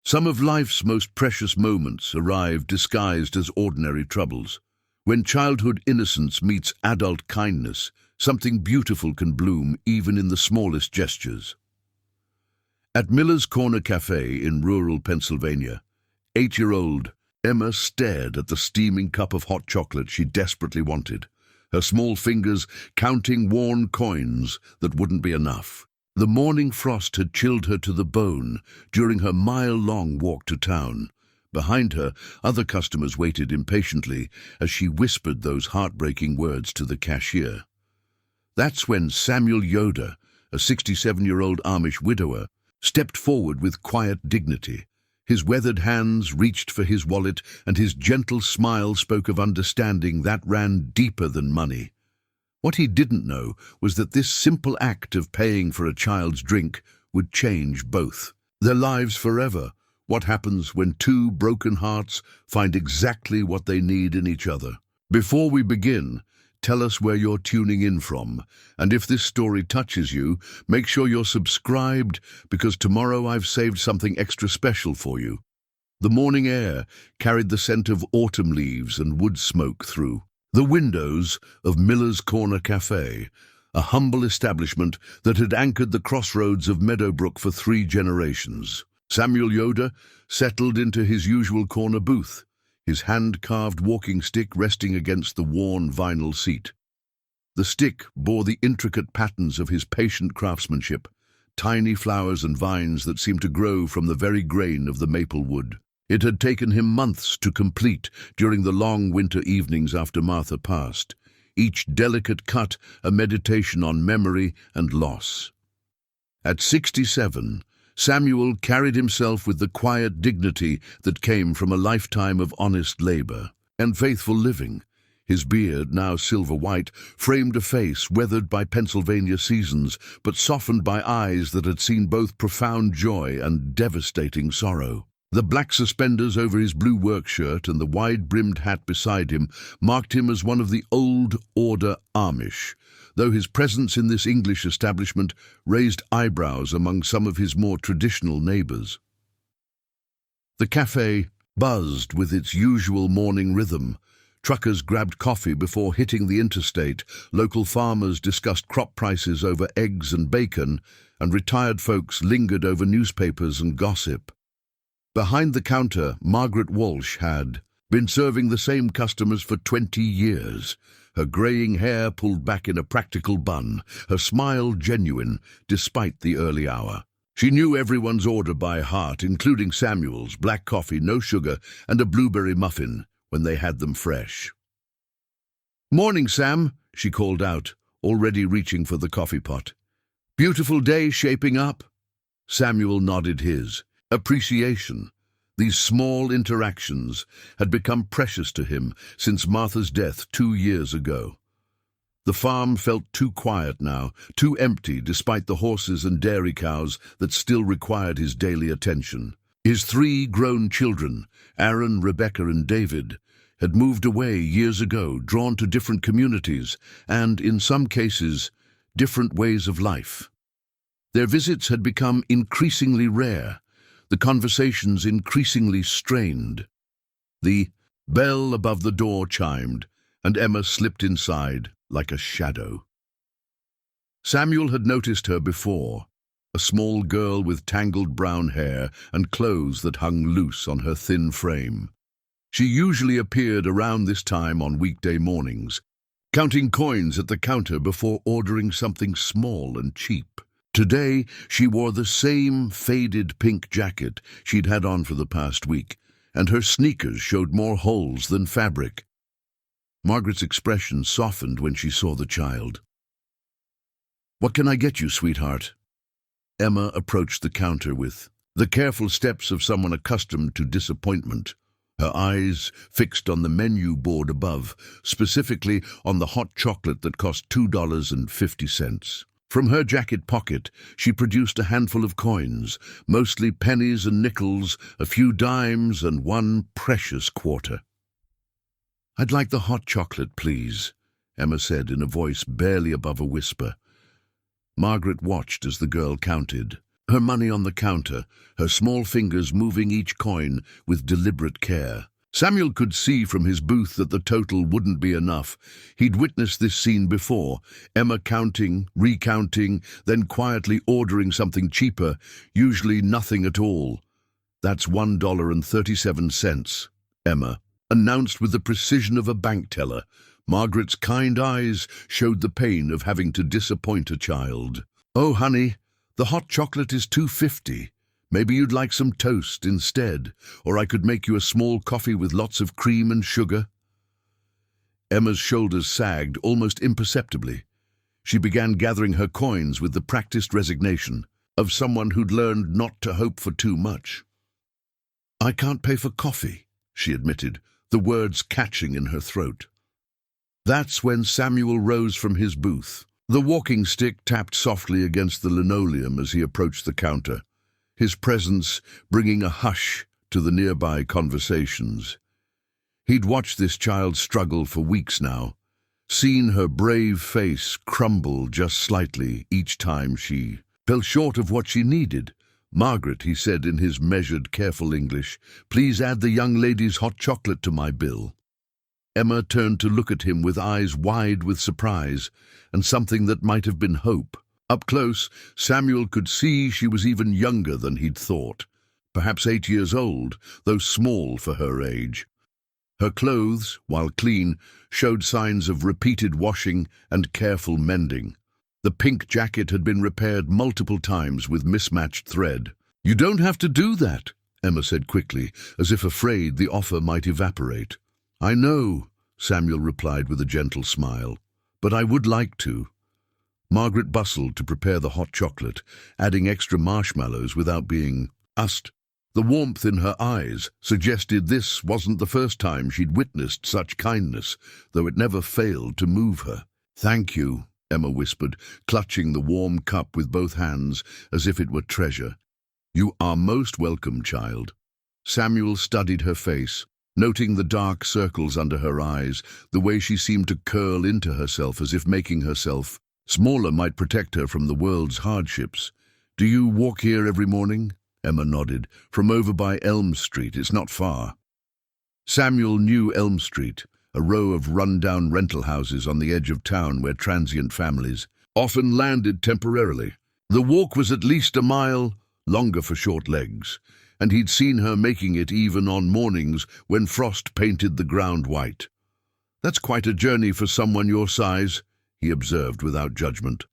Some of life's most precious moments arrive disguised as ordinary troubles. When childhood innocence meets adult kindness, something beautiful can bloom even in the smallest gestures. At Miller's Corner Café in rural Pennsylvania, 8-year-old Emma stared at the steaming cup of hot chocolate she desperately wanted, her small fingers counting worn coins that wouldn't be enough. The morning frost had chilled her to the bone during her mile-long walk to town. Behind her, other customers waited impatiently as she whispered those heartbreaking words to the cashier. That's when Samuel Yoder, a 67-year-old Amish widower, stepped forward with quiet dignity. His weathered hands reached for his wallet, and his gentle smile spoke of understanding that ran deeper than money. What he didn't know was that this simple act of paying for a child's drink would change both their lives forever. What happens when two broken hearts find exactly what they need in each other? Before we begin, tell us where you're tuning in from, and if this story touches you, make sure you're subscribed, because tomorrow I've saved something extra special for you. The morning air carried the scent of autumn leaves and wood smoke through the windows of Miller's Corner Café, a humble establishment that had anchored the crossroads of Meadowbrook for 3 generations. Samuel Yoder settled into his usual corner booth, his hand-carved walking stick resting against the worn vinyl seat. The stick bore the intricate patterns of his patient craftsmanship, tiny flowers and vines that seemed to grow from the very grain of the maple wood. It had taken him months to complete during the long winter evenings after Martha passed, each delicate cut a meditation on memory and loss. At 67, Samuel carried himself with the quiet dignity that came from a lifetime of honest labor and faithful living. His beard, now silver-white, framed a face weathered by Pennsylvania seasons, but softened by eyes that had seen both profound joy and devastating sorrow. The black suspenders over his blue work shirt and the wide-brimmed hat beside him marked him as one of the old order Amish, though his presence in this English establishment raised eyebrows among some of his more traditional neighbors. The café buzzed with its usual morning rhythm. Truckers grabbed coffee before hitting the interstate, local farmers discussed crop prices over eggs and bacon, and retired folks lingered over newspapers and gossip. Behind the counter, Margaret Walsh had been serving the same customers for 20 years, her graying hair pulled back in a practical bun, her smile genuine despite the early hour. She knew everyone's order by heart, including Samuel's: black coffee, no sugar, and a blueberry muffin when they had them fresh. "Morning, Sam," she called out, already reaching for the coffee pot. "Beautiful day shaping up." Samuel nodded his appreciation. These small interactions had become precious to him since Martha's death 2 years ago. The farm felt too quiet now, too empty despite the horses and dairy cows that still required his daily attention. His 3 grown children, Aaron, Rebecca, and David, had moved away years ago, drawn to different communities and, in some cases, different ways of life. Their visits had become increasingly rare, the conversations increasingly strained. The bell above the door chimed, and Emma slipped inside like a shadow. Samuel had noticed her before, a small girl with tangled brown hair and clothes that hung loose on her thin frame. She usually appeared around this time on weekday mornings, counting coins at the counter before ordering something small and cheap. Today, she wore the same faded pink jacket she'd had on for the past week, and her sneakers showed more holes than fabric. Margaret's expression softened when she saw the child. "What can I get you, sweetheart?" Emma approached the counter with the careful steps of someone accustomed to disappointment, her eyes fixed on the menu board above, specifically on the hot chocolate that cost $2.50. From her jacket pocket, she produced a handful of coins, mostly pennies and nickels, a few dimes, and 1 precious quarter. "I'd like the hot chocolate, please," Emma said in a voice barely above a whisper. Margaret watched as the girl counted, her money on the counter, her small fingers moving each coin with deliberate care. Samuel could see from his booth that the total wouldn't be enough. He'd witnessed this scene before, Emma counting, recounting, then quietly ordering something cheaper, usually nothing at all. "That's $1.37, Emma announced with the precision of a bank teller. Margaret's kind eyes showed the pain of having to disappoint a child. "Oh, honey, the hot chocolate is $2.50. Maybe you'd like some toast instead, or I could make you a small coffee with lots of cream and sugar." Emma's shoulders sagged almost imperceptibly. She began gathering her coins with the practiced resignation of someone who'd learned not to hope for too much. "I can't pay for coffee," she admitted, the words catching in her throat. That's when Samuel rose from his booth. The walking stick tapped softly against the linoleum as he approached the counter, his presence bringing a hush to the nearby conversations. He'd watched this child struggle for weeks now, seen her brave face crumble just slightly each time she fell short of what she needed. "Margaret," he said in his measured, careful English, "please add the young lady's hot chocolate to my bill." Emma turned to look at him with eyes wide with surprise and something that might have been hope. Up close, Samuel could see she was even younger than he'd thought, perhaps 8 years old, though small for her age. Her clothes, while clean, showed signs of repeated washing and careful mending. The pink jacket had been repaired multiple times with mismatched thread. "You don't have to do that," Emma said quickly, as if afraid the offer might evaporate. "I know," Samuel replied with a gentle smile, "but I would like to." Margaret bustled to prepare the hot chocolate, adding extra marshmallows without being asked. The warmth in her eyes suggested this wasn't the first time she'd witnessed such kindness, though it never failed to move her. "Thank you," Emma whispered, clutching the warm cup with both hands as if it were treasure. "You are most welcome, child." Samuel studied her face, noting the dark circles under her eyes, the way she seemed to curl into herself as if making herself smaller might protect her from the world's hardships. "Do you walk here every morning?" Emma nodded. "From over by Elm Street. It's not far." Samuel knew Elm Street, a row of run-down rental houses on the edge of town where transient families often landed temporarily. The walk was at least a mile, longer for short legs, and he'd seen her making it even on mornings when frost painted the ground white. "That's quite a journey for someone your size," he observed without judgment.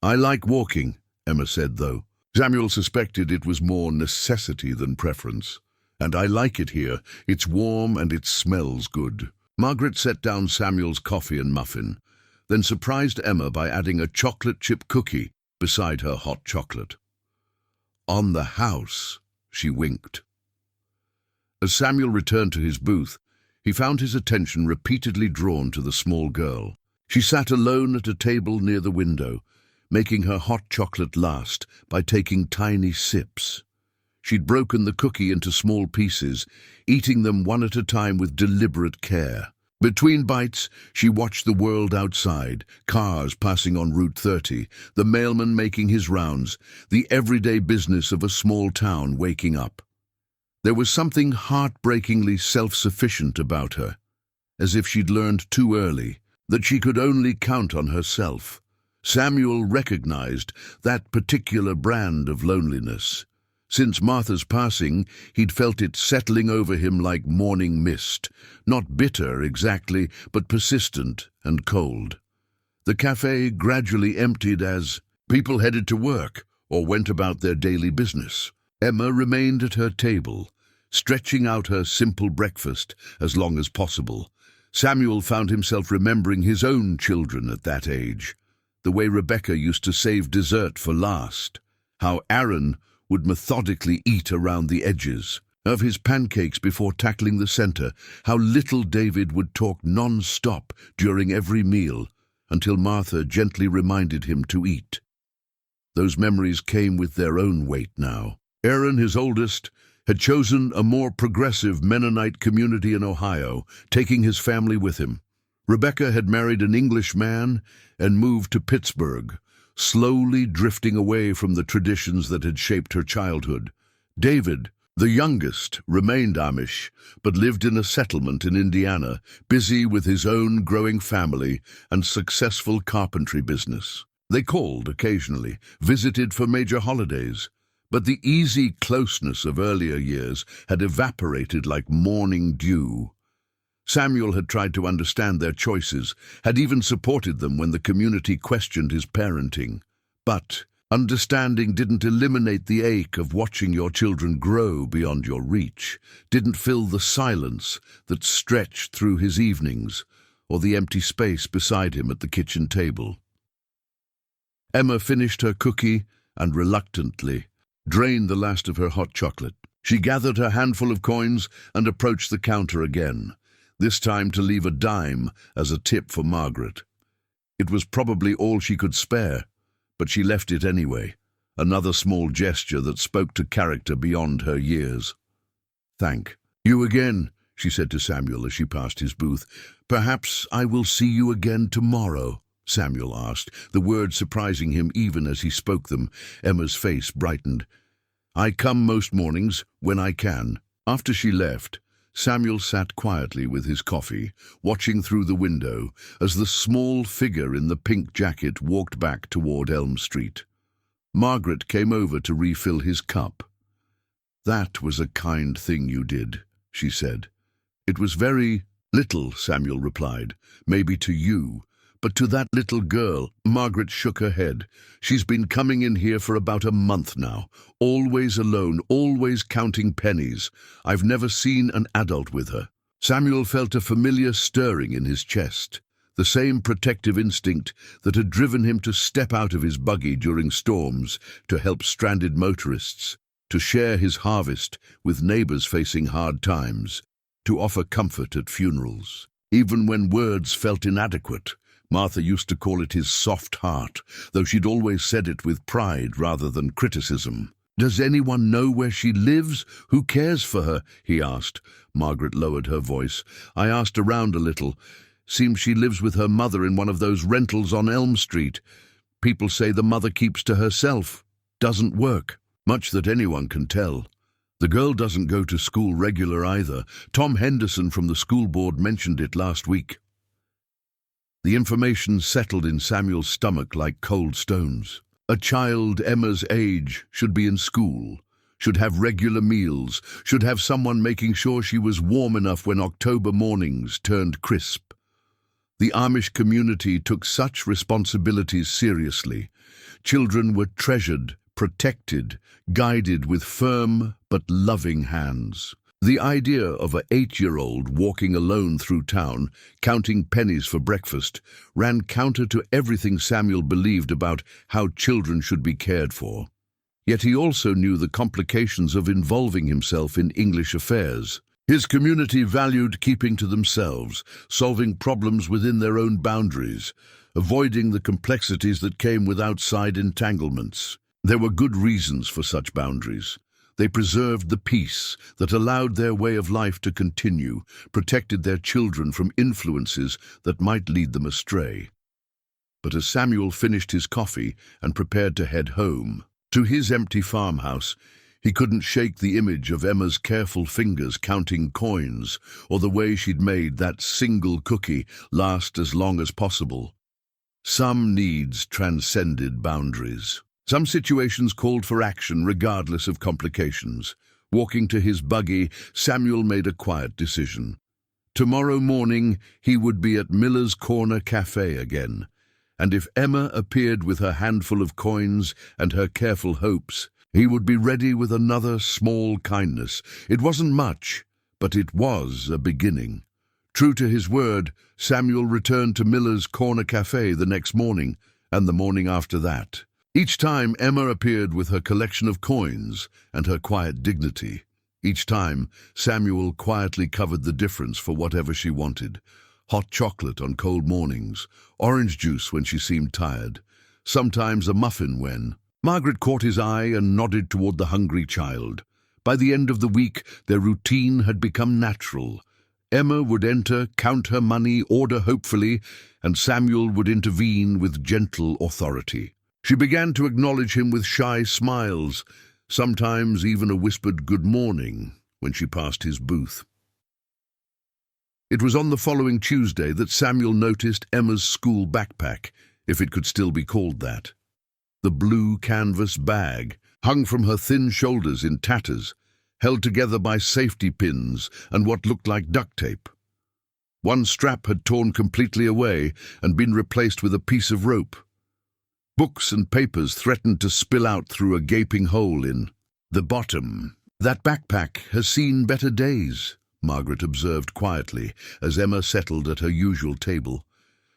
"I like walking," Emma said, though. Samuel suspected it was more necessity than preference. "And I like it here. It's warm and it smells good." Margaret set down Samuel's coffee and muffin, then surprised Emma by adding a chocolate chip cookie beside her hot chocolate. "On the house," she winked. As Samuel returned to his booth, he found his attention repeatedly drawn to the small girl. She sat alone at a table near the window, making her hot chocolate last by taking tiny sips. She'd broken the cookie into small pieces, eating them one at a time with deliberate care. Between bites, she watched the world outside, cars passing on Route 30, the mailman making his rounds, the everyday business of a small town waking up. There was something heartbreakingly self-sufficient about her, as if she'd learned too early that she could only count on herself. Samuel recognized that particular brand of loneliness. Since Martha's passing, he'd felt it settling over him like morning mist, not bitter exactly, but persistent and cold. The cafe gradually emptied as people headed to work or went about their daily business. Emma remained at her table, stretching out her simple breakfast as long as possible. Samuel found himself remembering his own children at that age, the way Rebecca used to save dessert for last, how Aaron would methodically eat around the edges of his pancakes before tackling the center, how little David would talk non-stop during every meal until Martha gently reminded him to eat. Those memories came with their own weight now. Aaron, his oldest, had chosen a more progressive Mennonite community in Ohio, taking his family with him. Rebecca had married an English man and moved to Pittsburgh, slowly drifting away from the traditions that had shaped her childhood. David, the youngest, remained Amish, but lived in a settlement in Indiana, busy with his own growing family and successful carpentry business. They called occasionally, visited for major holidays, but the easy closeness of earlier years had evaporated like morning dew. Samuel had tried to understand their choices, had even supported them when the community questioned his parenting. But understanding didn't eliminate the ache of watching your children grow beyond your reach, didn't fill the silence that stretched through his evenings, or the empty space beside him at the kitchen table. Emma finished her cookie and reluctantly drained the last of her hot chocolate. She gathered her handful of coins and approached the counter again, this time to leave a dime as a tip for Margaret. It was probably all she could spare, but she left it anyway, another small gesture that spoke to character beyond her years. "Thank you again," she said to Samuel as she passed his booth. "Perhaps I will see you again tomorrow," Samuel asked, the words surprising him even as he spoke them. Emma's face brightened. "I come most mornings, when I can." After she left, Samuel sat quietly with his coffee, watching through the window as the small figure in the pink jacket walked back toward Elm Street. Margaret came over to refill his cup. "That was a kind thing you did," she said. "It was very little," Samuel replied. "Maybe to you, but to that little girl." Margaret shook her head. "She's been coming in here for about a month now, always alone, always counting pennies. I've never seen an adult with her." Samuel felt a familiar stirring in his chest, the same protective instinct that had driven him to step out of his buggy during storms, to help stranded motorists, to share his harvest with neighbors facing hard times, to offer comfort at funerals. Even when words felt inadequate, Martha used to call it his soft heart, though she'd always said it with pride rather than criticism. "Does anyone know where she lives? Who cares for her?" he asked. Margaret lowered her voice. "I asked around a little. Seems she lives with her mother in one of those rentals on Elm Street. People say the mother keeps to herself. Doesn't work. Much that anyone can tell. The girl doesn't go to school regular either. Tom Henderson from the school board mentioned it last week." The information settled in Samuel's stomach like cold stones. A child Emma's age should be in school, should have regular meals, should have someone making sure she was warm enough when October mornings turned crisp. The Amish community took such responsibilities seriously. Children were treasured, protected, guided with firm but loving hands. The idea of an 8-year-old walking alone through town, counting pennies for breakfast, ran counter to everything Samuel believed about how children should be cared for. Yet he also knew the complications of involving himself in English affairs. His community valued keeping to themselves, solving problems within their own boundaries, avoiding the complexities that came with outside entanglements. There were good reasons for such boundaries. They preserved the peace that allowed their way of life to continue, protected their children from influences that might lead them astray. But as Samuel finished his coffee and prepared to head home, to his empty farmhouse, he couldn't shake the image of Emma's careful fingers counting coins, or the way she'd made that single cookie last as long as possible. Some needs transcended boundaries. Some situations called for action regardless of complications. Walking to his buggy, Samuel made a quiet decision. Tomorrow morning he would be at Miller's Corner Café again, and if Emma appeared with her handful of coins and her careful hopes, he would be ready with another small kindness. It wasn't much, but it was a beginning. True to his word, Samuel returned to Miller's Corner Café the next morning, and the morning after that. Each time Emma appeared with her collection of coins and her quiet dignity. Each time Samuel quietly covered the difference for whatever she wanted. Hot chocolate on cold mornings, orange juice when she seemed tired, sometimes a muffin when. Margaret caught his eye and nodded toward the hungry child. By the end of the week, their routine had become natural. Emma would enter, count her money, order hopefully, and Samuel would intervene with gentle authority. She began to acknowledge him with shy smiles, sometimes even a whispered good morning when she passed his booth. It was on the following Tuesday that Samuel noticed Emma's school backpack, if it could still be called that. The blue canvas bag hung from her thin shoulders in tatters, held together by safety pins and what looked like duct tape. One strap had torn completely away and been replaced with a piece of rope. Books and papers threatened to spill out through a gaping hole in the bottom. "That backpack has seen better days," Margaret observed quietly as Emma settled at her usual table.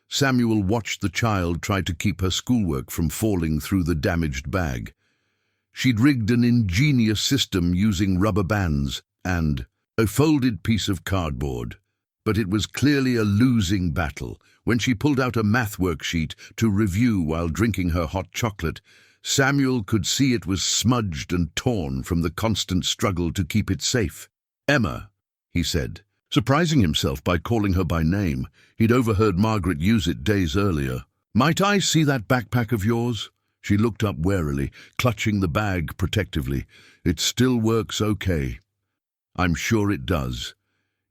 Samuel watched the child try to keep her schoolwork from falling through the damaged bag. She'd rigged an ingenious system using rubber bands and a folded piece of cardboard, but it was clearly a losing battle. When she pulled out a math worksheet to review while drinking her hot chocolate, Samuel could see it was smudged and torn from the constant struggle to keep it safe. "Emma," he said, surprising himself by calling her by name. He'd overheard Margaret use it days earlier. "Might I see that backpack of yours?" She looked up warily, clutching the bag protectively. "It still works okay." "I'm sure it does.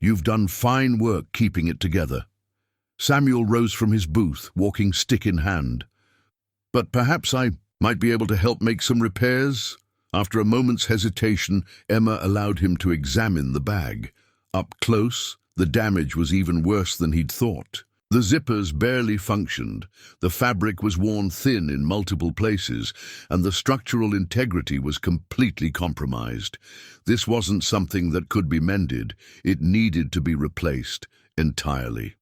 You've done fine work keeping it together." Samuel rose from his booth, walking stick in hand. "But perhaps I might be able to help make some repairs?" After a moment's hesitation, Emma allowed him to examine the bag. Up close, the damage was even worse than he'd thought. The zippers barely functioned, the fabric was worn thin in multiple places, and the structural integrity was completely compromised. This wasn't something that could be mended. It needed to be replaced entirely.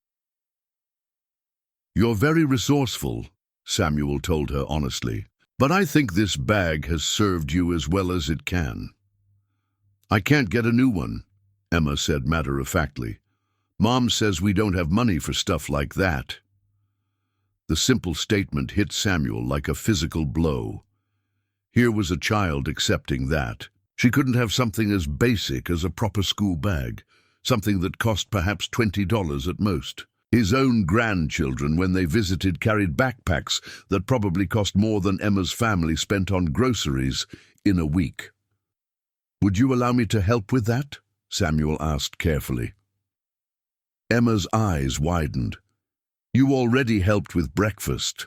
"You're very resourceful," Samuel told her honestly, "but I think this bag has served you as well as it can." "I can't get a new one," Emma said matter-of-factly. "Mom says we don't have money for stuff like that." The simple statement hit Samuel like a physical blow. Here was a child accepting that. She couldn't have something as basic as a proper school bag, something that cost perhaps $20 at most. His own grandchildren, when they visited, carried backpacks that probably cost more than Emma's family spent on groceries in a week. "Would you allow me to help with that?" Samuel asked carefully. Emma's eyes widened. "You already helped with breakfast."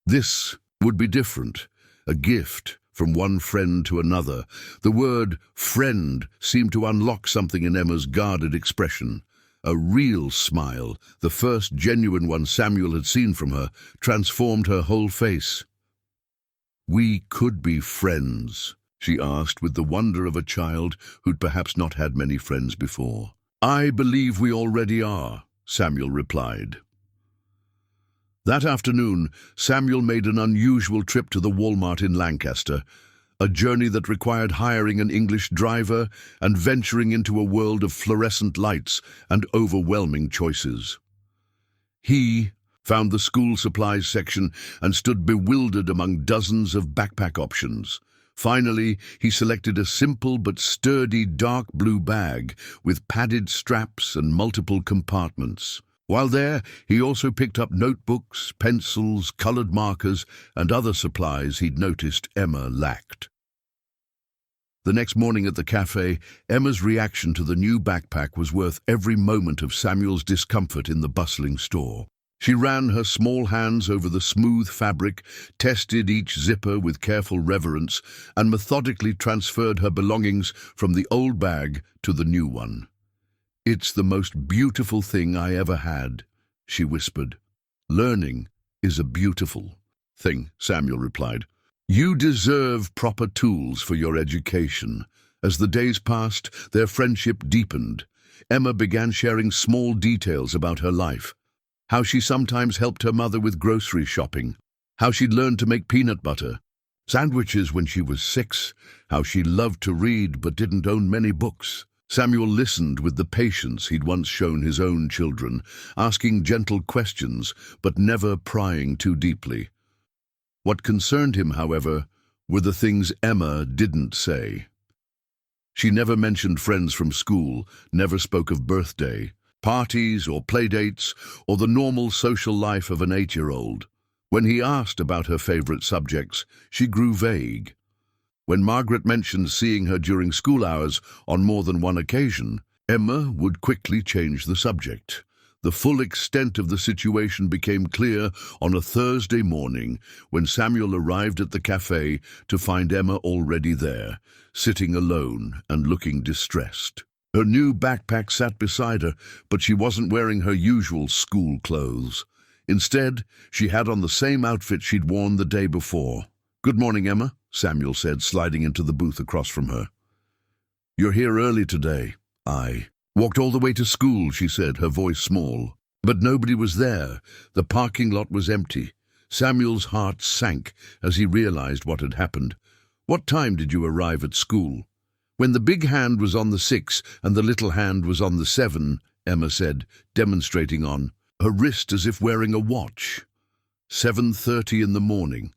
This would be different, a gift from one friend to another. The word friend seemed to unlock something in Emma's guarded expression. A real smile, the first genuine one Samuel had seen from her, transformed her whole face. "We could be friends?" she asked with the wonder of a child who'd perhaps not had many friends before. "I believe we already are," Samuel replied. That afternoon, Samuel made an unusual trip to the Walmart in Lancaster, a journey that required hiring an English driver and venturing into a world of fluorescent lights and overwhelming choices. He found the school supplies section and stood bewildered among dozens of backpack options. Finally, he selected a simple but sturdy dark blue bag with padded straps and multiple compartments. While there, he also picked up notebooks, pencils, colored markers, and other supplies he'd noticed Emma lacked. The next morning at the cafe, Emma's reaction to the new backpack was worth every moment of Samuel's discomfort in the bustling store. She ran her small hands over the smooth fabric, tested each zipper with careful reverence, and methodically transferred her belongings from the old bag to the new one. "It's the most beautiful thing I ever had," she whispered. "Learning is a beautiful thing," Samuel replied. "You deserve proper tools for your education." As the days passed, their friendship deepened. Emma began sharing small details about her life. How she sometimes helped her mother with grocery shopping. How she'd learned to make peanut butter sandwiches when she was 6. How she loved to read but didn't own many books. Samuel listened with the patience he'd once shown his own children, asking gentle questions but never prying too deeply. What concerned him, however, were the things Emma didn't say. She never mentioned friends from school, never spoke of birthday, parties or playdates, or the normal social life of an 8-year-old. When he asked about her favorite subjects, she grew vague. When Margaret mentioned seeing her during school hours on more than one occasion, Emma would quickly change the subject. The full extent of the situation became clear on a Thursday morning when Samuel arrived at the cafe to find Emma already there, sitting alone and looking distressed. Her new backpack sat beside her, but she wasn't wearing her usual school clothes. Instead, she had on the same outfit she'd worn the day before. "Good morning, Emma," Samuel said, sliding into the booth across from her. "You're here early today." "I walked all the way to school," she said, her voice small. But nobody was there. The parking lot was empty. Samuel's heart sank as he realized what had happened. "What time did you arrive at school?" "When the big hand was on the 6 and the little hand was on the 7, Emma said, demonstrating on her wrist as if wearing a watch. 7:30 in the morning.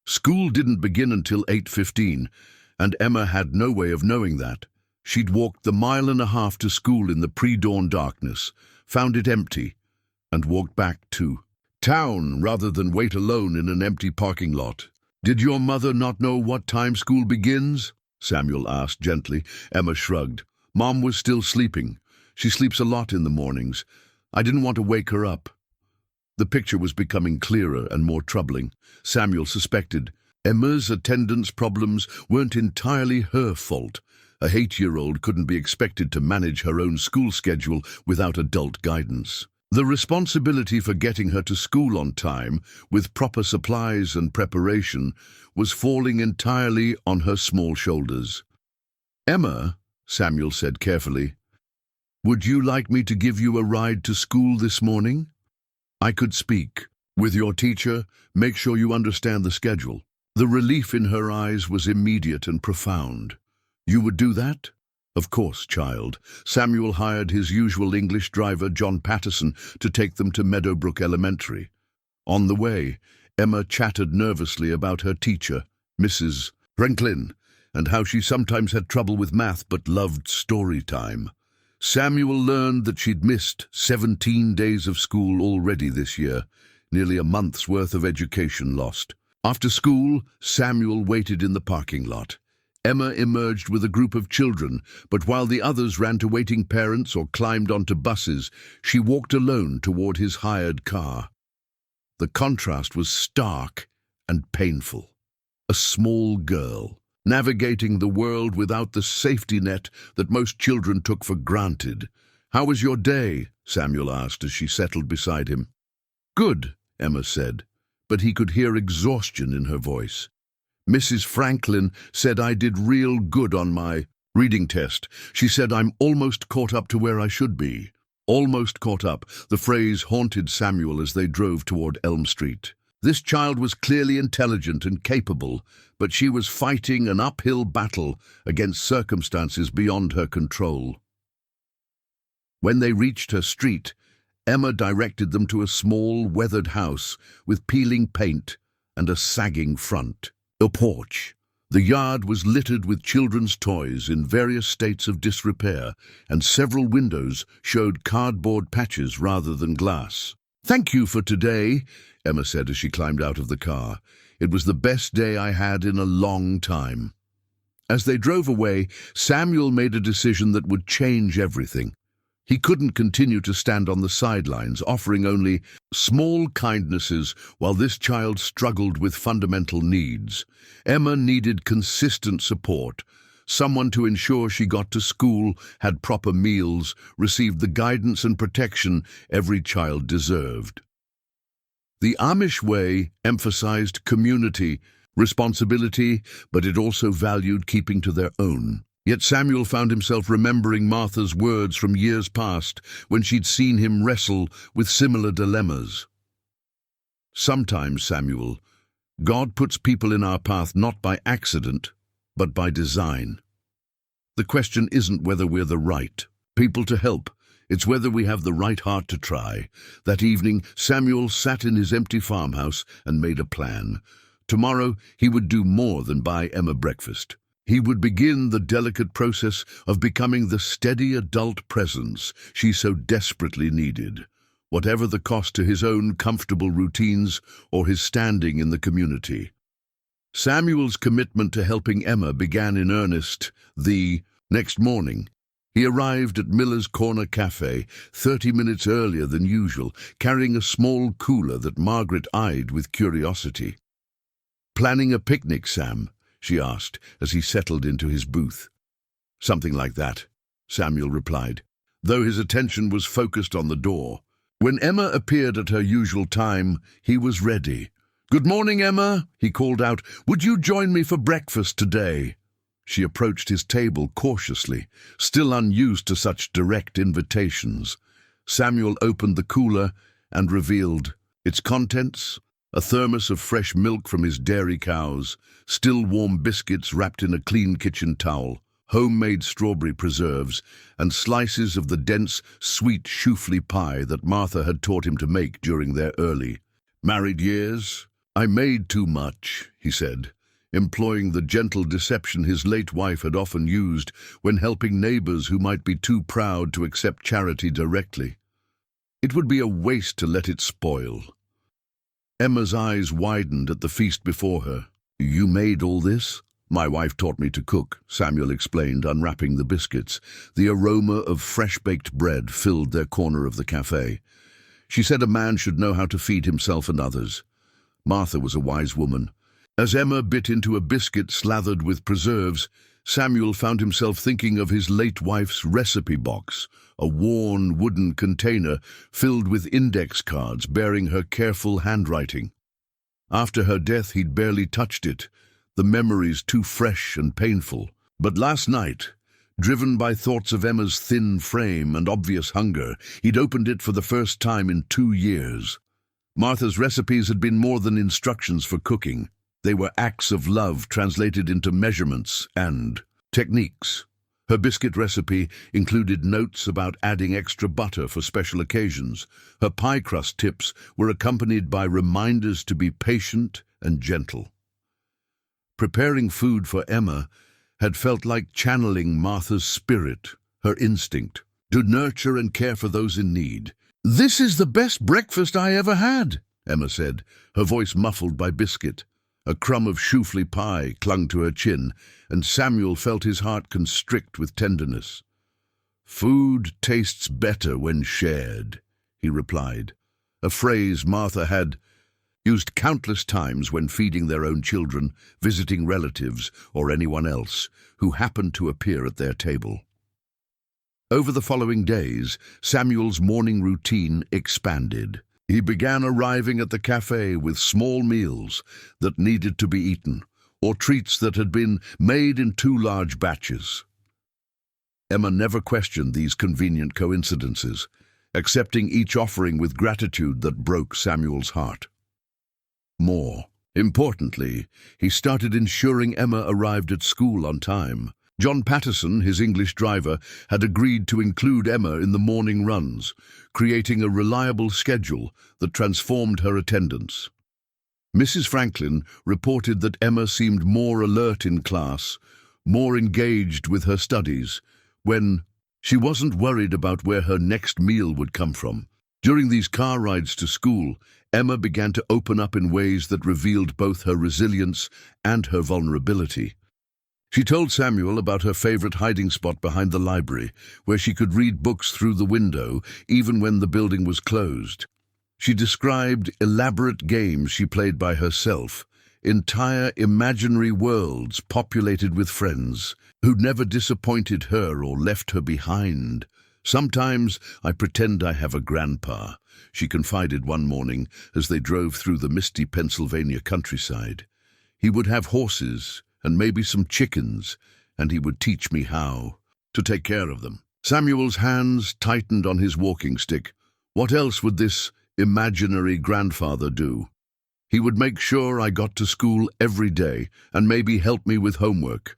School didn't begin until 8:15, and Emma had no way of knowing that. She'd walked the 1.5 miles to school in the pre-dawn darkness, found it empty, and walked back to town rather than wait alone in an empty parking lot. "Did your mother not know what time school begins?" Samuel asked gently. Emma shrugged. "Mom was still sleeping. She sleeps a lot in the mornings. I didn't want to wake her up." The picture was becoming clearer and more troubling. Samuel suspected Emma's attendance problems weren't entirely her fault. A 8-year-old couldn't be expected to manage her own school schedule without adult guidance. The responsibility for getting her to school on time, with proper supplies and preparation, was falling entirely on her small shoulders. "Emma," Samuel said carefully, "would you like me to give you a ride to school this morning? I could speak with your teacher. Make sure you understand the schedule." The relief in her eyes was immediate and profound. "You would do that?" "Of course, child." Samuel hired his usual English driver, John Patterson, to take them to Meadowbrook Elementary. On the way, Emma chatted nervously about her teacher, Mrs. Franklin, and how she sometimes had trouble with math but loved story time. Samuel learned that she'd missed 17 days of school already this year, nearly a month's worth of education lost. After school, Samuel waited in the parking lot. Emma emerged with a group of children, but while the others ran to waiting parents or climbed onto buses, she walked alone toward his hired car. The contrast was stark and painful. A small girl, navigating the world without the safety net that most children took for granted. "How was your day?" Samuel asked as she settled beside him. "Good," Emma said, but he could hear exhaustion in her voice. "Mrs. Franklin said I did real good on my reading test. She said I'm almost caught up to where I should be." Almost caught up, the phrase haunted Samuel as they drove toward Elm Street. This child was clearly intelligent and capable, but she was fighting an uphill battle against circumstances beyond her control. When they reached her street, Emma directed them to a small, weathered house with peeling paint and a sagging front. A porch. The yard was littered with children's toys in various states of disrepair, and several windows showed cardboard patches rather than glass. "Thank you for today," Emma said as she climbed out of the car. "It was the best day I had in a long time." As they drove away, Samuel made a decision that would change everything. He couldn't continue to stand on the sidelines, offering only small kindnesses while this child struggled with fundamental needs. Emma needed consistent support, someone to ensure she got to school, had proper meals, received the guidance and protection every child deserved. The Amish way emphasized community, responsibility, but it also valued keeping to their own. Yet Samuel found himself remembering Martha's words from years past when she'd seen him wrestle with similar dilemmas. "Sometimes, Samuel, God puts people in our path not by accident, but by design. The question isn't whether we're the right people to help, it's whether we have the right heart to try." That evening, Samuel sat in his empty farmhouse and made a plan. Tomorrow, he would do more than buy Emma breakfast. He would begin the delicate process of becoming the steady adult presence she so desperately needed. whatever the cost to his own comfortable routines or his standing in the community. Samuel's commitment to helping Emma began in earnest the next morning. He arrived at Miller's Corner Café 30 minutes earlier than usual, carrying a small cooler that Margaret eyed with curiosity. "Planning a picnic, Sam?" she asked as he settled into his booth. "Something like that," Samuel replied, though his attention was focused on the door. When Emma appeared at her usual time, he was ready. "Good morning, Emma," he called out. "Would you join me for breakfast today?" She approached his table cautiously, still unused to such direct invitations. Samuel opened the cooler and revealed its contents: a thermos of fresh milk from his dairy cows, still warm biscuits wrapped in a clean kitchen towel, homemade strawberry preserves, and slices of the dense, sweet choufle pie that Martha had taught him to make during their early married years. "I made too much," he said, employing the gentle deception his late wife had often used when helping neighbors who might be too proud to accept charity directly. It would be a waste to let it spoil. Emma's eyes widened at the feast before her. "You made all this?" "My wife taught me to cook," Samuel explained, unwrapping the biscuits. The aroma of fresh-baked bread filled their corner of the cafe. "She said a man should know how to feed himself and others." Martha was a wise woman. As Emma bit into a biscuit slathered with preserves, Samuel found himself thinking of his late wife's recipe box, a worn wooden container filled with index cards bearing her careful handwriting. After her death, he'd barely touched it, the memories too fresh and painful. But last night, driven by thoughts of Emma's thin frame and obvious hunger, he'd opened it for the first time in 2 years. Martha's recipes had been more than instructions for cooking. They were acts of love translated into measurements and techniques. Her biscuit recipe included notes about adding extra butter for special occasions. Her pie crust tips were accompanied by reminders to be patient and gentle. Preparing food for Emma had felt like channeling Martha's spirit, her instinct, to nurture and care for those in need. "This is the best breakfast I ever had," Emma said, her voice muffled by biscuit. A crumb of choufle pie clung to her chin, and Samuel felt his heart constrict with tenderness. "Food tastes better when shared," he replied, a phrase Martha had used countless times when feeding their own children, visiting relatives, or anyone else who happened to appear at their table. Over the following days, Samuel's morning routine expanded. He began arriving at the cafe with small meals that needed to be eaten, or treats that had been made in too large batches. Emma never questioned these convenient coincidences, accepting each offering with gratitude that broke Samuel's heart. More importantly, he started ensuring Emma arrived at school on time. John Patterson, his English driver, had agreed to include Emma in the morning runs, creating a reliable schedule that transformed her attendance. Mrs. Franklin reported that Emma seemed more alert in class, more engaged with her studies, when she wasn't worried about where her next meal would come from. During these car rides to school, Emma began to open up in ways that revealed both her resilience and her vulnerability. She told Samuel about her favorite hiding spot behind the library, where she could read books through the window even when the building was closed. She described elaborate games she played by herself, entire imaginary worlds populated with friends who'd never disappointed her or left her behind. "Sometimes I pretend I have a grandpa," she confided one morning as they drove through the misty Pennsylvania countryside. "He would have horses and maybe some chickens, and he would teach me how to take care of them." Samuel's hands tightened on his walking stick. What else would this imaginary grandfather do? He would make sure I got to school every day and maybe help me with homework.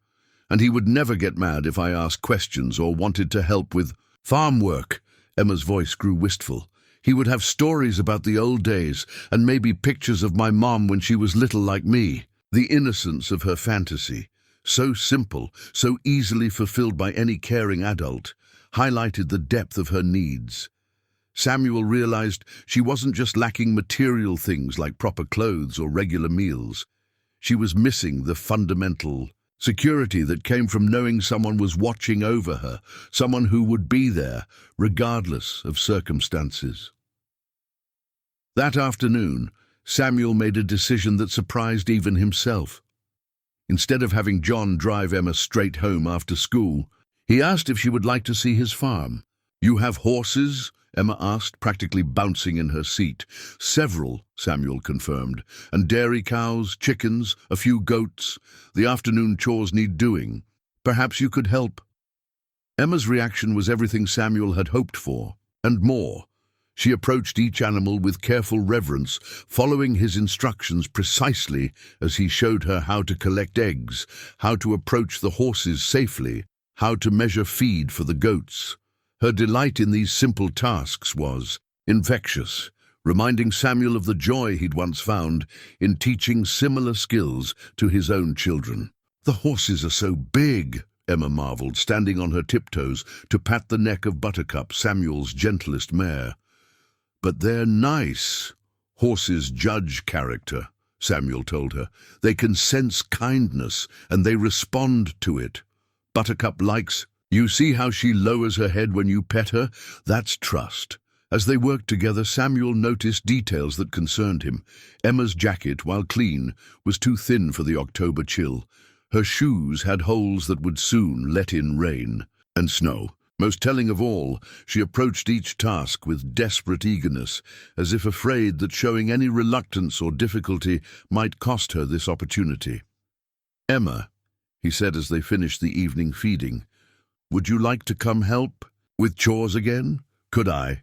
And he would never get mad if I asked questions or wanted to help with farm work. Emma's voice grew wistful. He would have stories about the old days and maybe pictures of my mom when she was little like me. The innocence of her fantasy, so simple, so easily fulfilled by any caring adult, highlighted the depth of her needs. Samuel realized she wasn't just lacking material things like proper clothes or regular meals. She was missing the fundamental security that came from knowing someone was watching over her, someone who would be there, regardless of circumstances. That afternoon, Samuel made a decision that surprised even himself. Instead of having John drive Emma straight home after school, he asked if she would like to see his farm. "You have horses?" Emma asked, practically bouncing in her seat. "Several," Samuel confirmed, "and dairy cows, chickens, a few goats. The afternoon chores need doing. Perhaps you could help." Emma's reaction was everything Samuel had hoped for, and more. She approached each animal with careful reverence, following his instructions precisely as he showed her how to collect eggs, how to approach the horses safely, how to measure feed for the goats. Her delight in these simple tasks was infectious, reminding Samuel of the joy he'd once found in teaching similar skills to his own children. "The horses are so big," Emma marveled, standing on her tiptoes to pat the neck of Buttercup, Samuel's gentlest mare. "But they're nice." "Horses judge character," Samuel told her. "They can sense kindness, and they respond to it. Buttercup likes. You see how she lowers her head when you pet her? That's trust." As they worked together, Samuel noticed details that concerned him. Emma's jacket, while clean, was too thin for the October chill. Her shoes had holes that would soon let in rain and snow. Most telling of all, she approached each task with desperate eagerness, as if afraid that showing any reluctance or difficulty might cost her this opportunity. "Emma," he said as they finished the evening feeding, "would you like to come help with chores again?" "Could I?"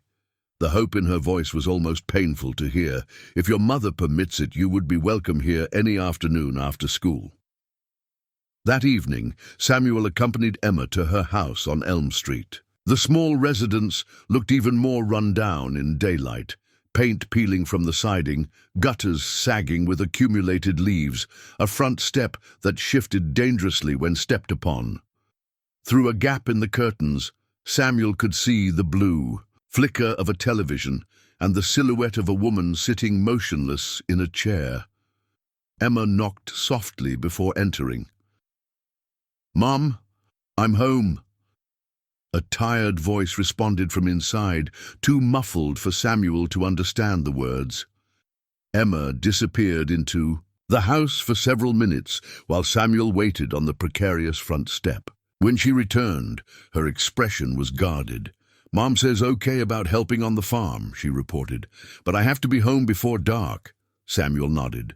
The hope in her voice was almost painful to hear. "If your mother permits it, you would be welcome here any afternoon after school." That evening, Samuel accompanied Emma to her house on Elm Street. The small residence looked even more run down in daylight. Paint peeling from the siding, gutters sagging with accumulated leaves, a front step that shifted dangerously when stepped upon. Through a gap in the curtains, Samuel could see the blue flicker of a television and the silhouette of a woman sitting motionless in a chair. Emma knocked softly before entering. "Mom, I'm home." A tired voice responded from inside, too muffled for Samuel to understand the words. Emma disappeared into the house for several minutes while Samuel waited on the precarious front step. When she returned, her expression was guarded. "Mom says okay about helping on the farm," she reported, "but I have to be home before dark." Samuel nodded,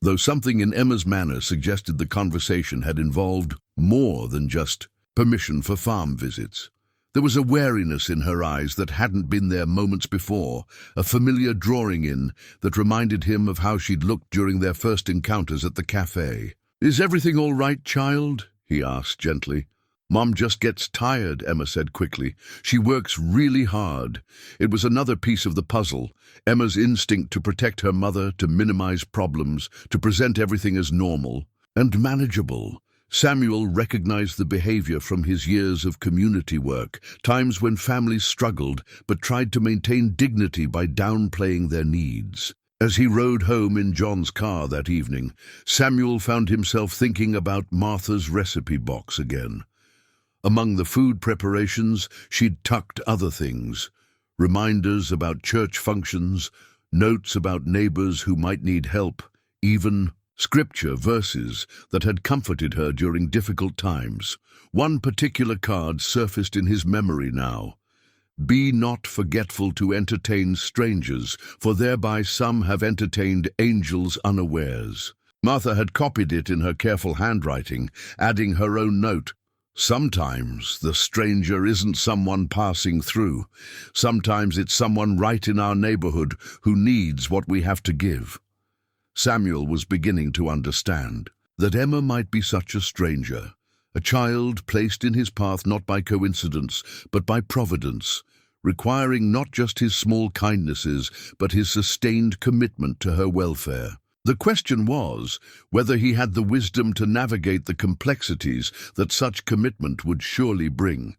though something in Emma's manner suggested the conversation had involved more than just permission for farm visits. There was a wariness in her eyes that hadn't been there moments before, a familiar drawing in that reminded him of how she'd looked during their first encounters at the café. "Is everything all right, child?" he asked gently. "Mom just gets tired," Emma said quickly. "She works really hard." It was another piece of the puzzle, Emma's instinct to protect her mother, to minimize problems, to present everything as normal and manageable. Samuel recognized the behavior from his years of community work, times when families struggled but tried to maintain dignity by downplaying their needs. As he rode home in John's car that evening, Samuel found himself thinking about Martha's recipe box again. Among the food preparations, she'd tucked other things: reminders about church functions, notes about neighbors who might need help, even scripture verses that had comforted her during difficult times. One particular card surfaced in his memory now. "Be not forgetful to entertain strangers, for thereby some have entertained angels unawares." Martha had copied it in her careful handwriting, adding her own note. "Sometimes the stranger isn't someone passing through. Sometimes it's someone right in our neighborhood who needs what we have to give." Samuel was beginning to understand that Emma might be such a stranger, a child placed in his path not by coincidence, but by providence, requiring not just his small kindnesses, but his sustained commitment to her welfare. The question was whether he had the wisdom to navigate the complexities that such commitment would surely bring.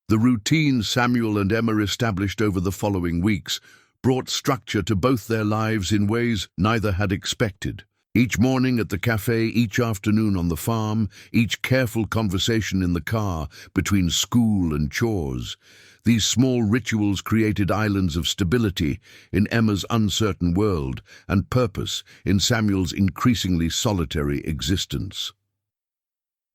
The routine Samuel and Emma established over the following weeks brought structure to both their lives in ways neither had expected. Each morning at the café, each afternoon on the farm, each careful conversation in the car between school and chores. These small rituals created islands of stability in Emma's uncertain world and purpose in Samuel's increasingly solitary existence.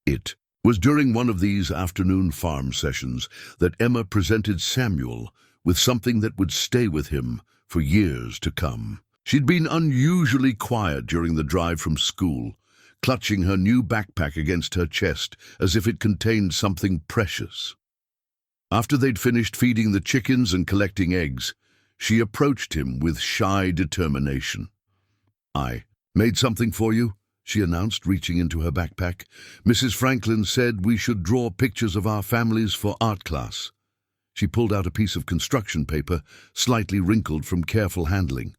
It was during one of these afternoon farm sessions that Emma presented Samuel with something that would stay with him for years to come. She'd been unusually quiet during the drive from school, clutching her new backpack against her chest as if it contained something precious. After they'd finished feeding the chickens and collecting eggs, she approached him with shy determination. "I made something for you," she announced, reaching into her backpack. "Mrs. Franklin said we should draw pictures of our families for art class." She pulled out a piece of construction paper, slightly wrinkled from careful handling.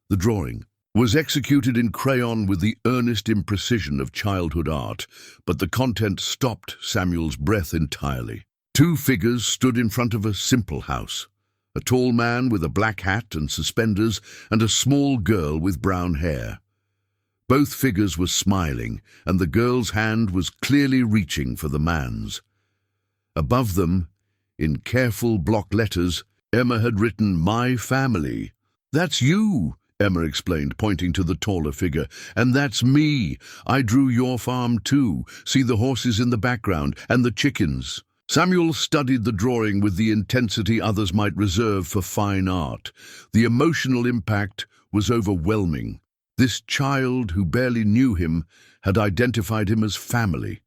The drawing was executed in crayon with the earnest imprecision of childhood art, but the content stopped Samuel's breath entirely. Two figures stood in front of a simple house. A tall man with a black hat and suspenders, and a small girl with brown hair. Both figures were smiling, and the girl's hand was clearly reaching for the man's. Above them, in careful block letters, Emma had written, "My family." "That's you," Emma explained, pointing to the taller figure. "And that's me. I drew your farm too. See the horses in the background, and the chickens." Samuel studied the drawing with the intensity others might reserve for fine art. The emotional impact was overwhelming. This child, who barely knew him, had identified him as family.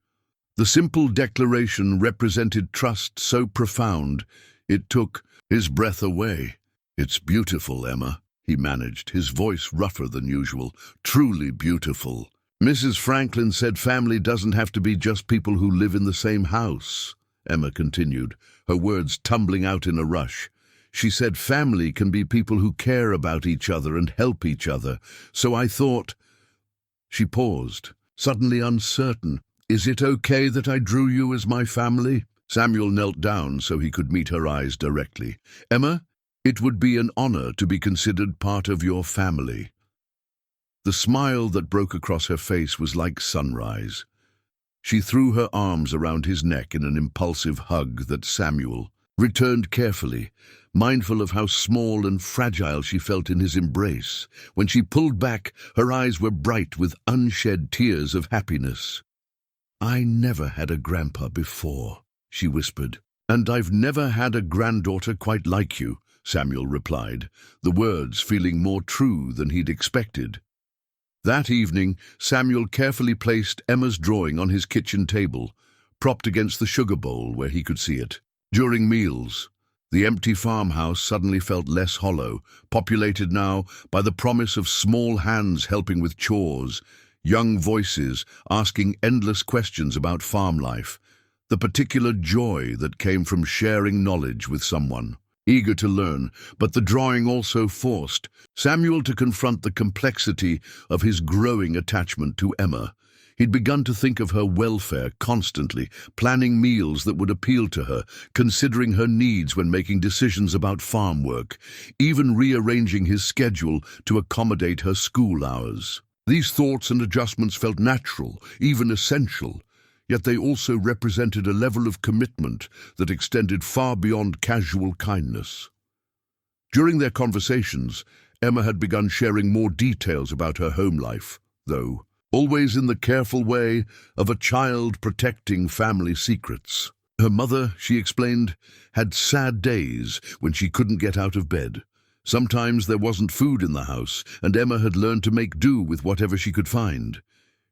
The simple declaration represented trust so profound, it took his breath away. "It's beautiful, Emma," he managed, his voice rougher than usual. "Truly beautiful. Mrs. Franklin said family doesn't have to be just people who live in the same house," Emma continued, her words tumbling out in a rush. "She said family can be people who care about each other and help each other. So I thought—" She paused, suddenly uncertain. "Is it okay that I drew you as my family?" Samuel knelt down so he could meet her eyes directly. "Emma, it would be an honor to be considered part of your family." The smile that broke across her face was like sunrise. She threw her arms around his neck in an impulsive hug that Samuel returned carefully, mindful of how small and fragile she felt in his embrace. When she pulled back, her eyes were bright with unshed tears of happiness. "I never had a grandpa before," she whispered. "And I've never had a granddaughter quite like you," Samuel replied, the words feeling more true than he'd expected. That evening, Samuel carefully placed Emma's drawing on his kitchen table, propped against the sugar bowl where he could see it. During meals, the empty farmhouse suddenly felt less hollow, populated now by the promise of small hands helping with chores, young voices asking endless questions about farm life, the particular joy that came from sharing knowledge with someone eager to learn. But the drawing also forced Samuel to confront the complexity of his growing attachment to Emma. He'd begun to think of her welfare constantly, planning meals that would appeal to her, considering her needs when making decisions about farm work, even rearranging his schedule to accommodate her school hours. These thoughts and adjustments felt natural, even essential, yet they also represented a level of commitment that extended far beyond casual kindness. During their conversations, Emma had begun sharing more details about her home life, though always in the careful way of a child protecting family secrets. Her mother, she explained, had sad days when she couldn't get out of bed. Sometimes there wasn't food in the house, and Emma had learned to make do with whatever she could find.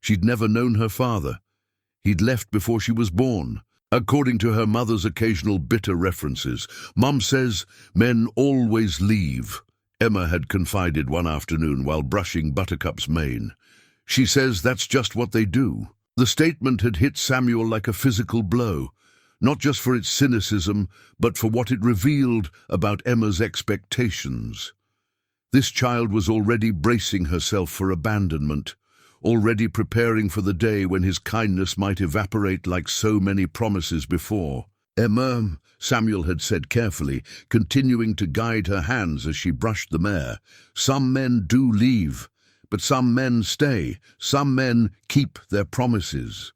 She'd never known her father. He'd left before she was born. According to her mother's occasional bitter references, "Mom says men always leave," Emma had confided one afternoon while brushing Buttercup's mane. "She says that's just what they do." The statement had hit Samuel like a physical blow, not just for its cynicism, but for what it revealed about Emma's expectations. This child was already bracing herself for abandonment, already preparing for the day when his kindness might evaporate like so many promises before. "Emma," Samuel had said carefully, continuing to guide her hands as she brushed the mare, "some men do leave, but some men stay. Some men keep their promises."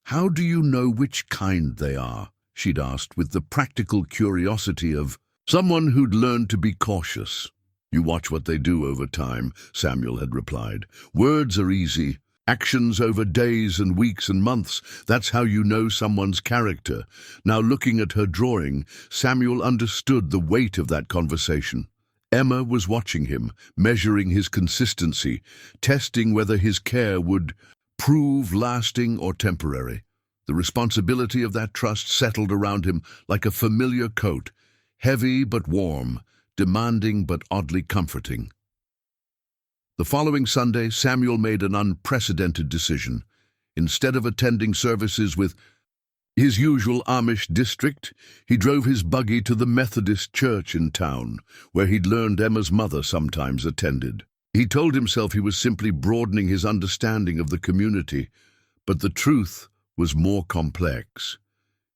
"How do you know which kind they are?" she'd asked with the practical curiosity of someone who'd learned to be cautious. "You watch what they do over time," Samuel had replied. "Words are easy. Actions over days and weeks and months, that's how you know someone's character." Now looking at her drawing, Samuel understood the weight of that conversation. Emma was watching him, measuring his consistency, testing whether his care would prove lasting or temporary. The responsibility of that trust settled around him like a familiar coat, heavy but warm, demanding but oddly comforting. The following Sunday, Samuel made an unprecedented decision. Instead of attending services with his usual Amish district, he drove his buggy to the Methodist church in town, where he'd learned Emma's mother sometimes attended. He told himself he was simply broadening his understanding of the community, but the truth was more complex.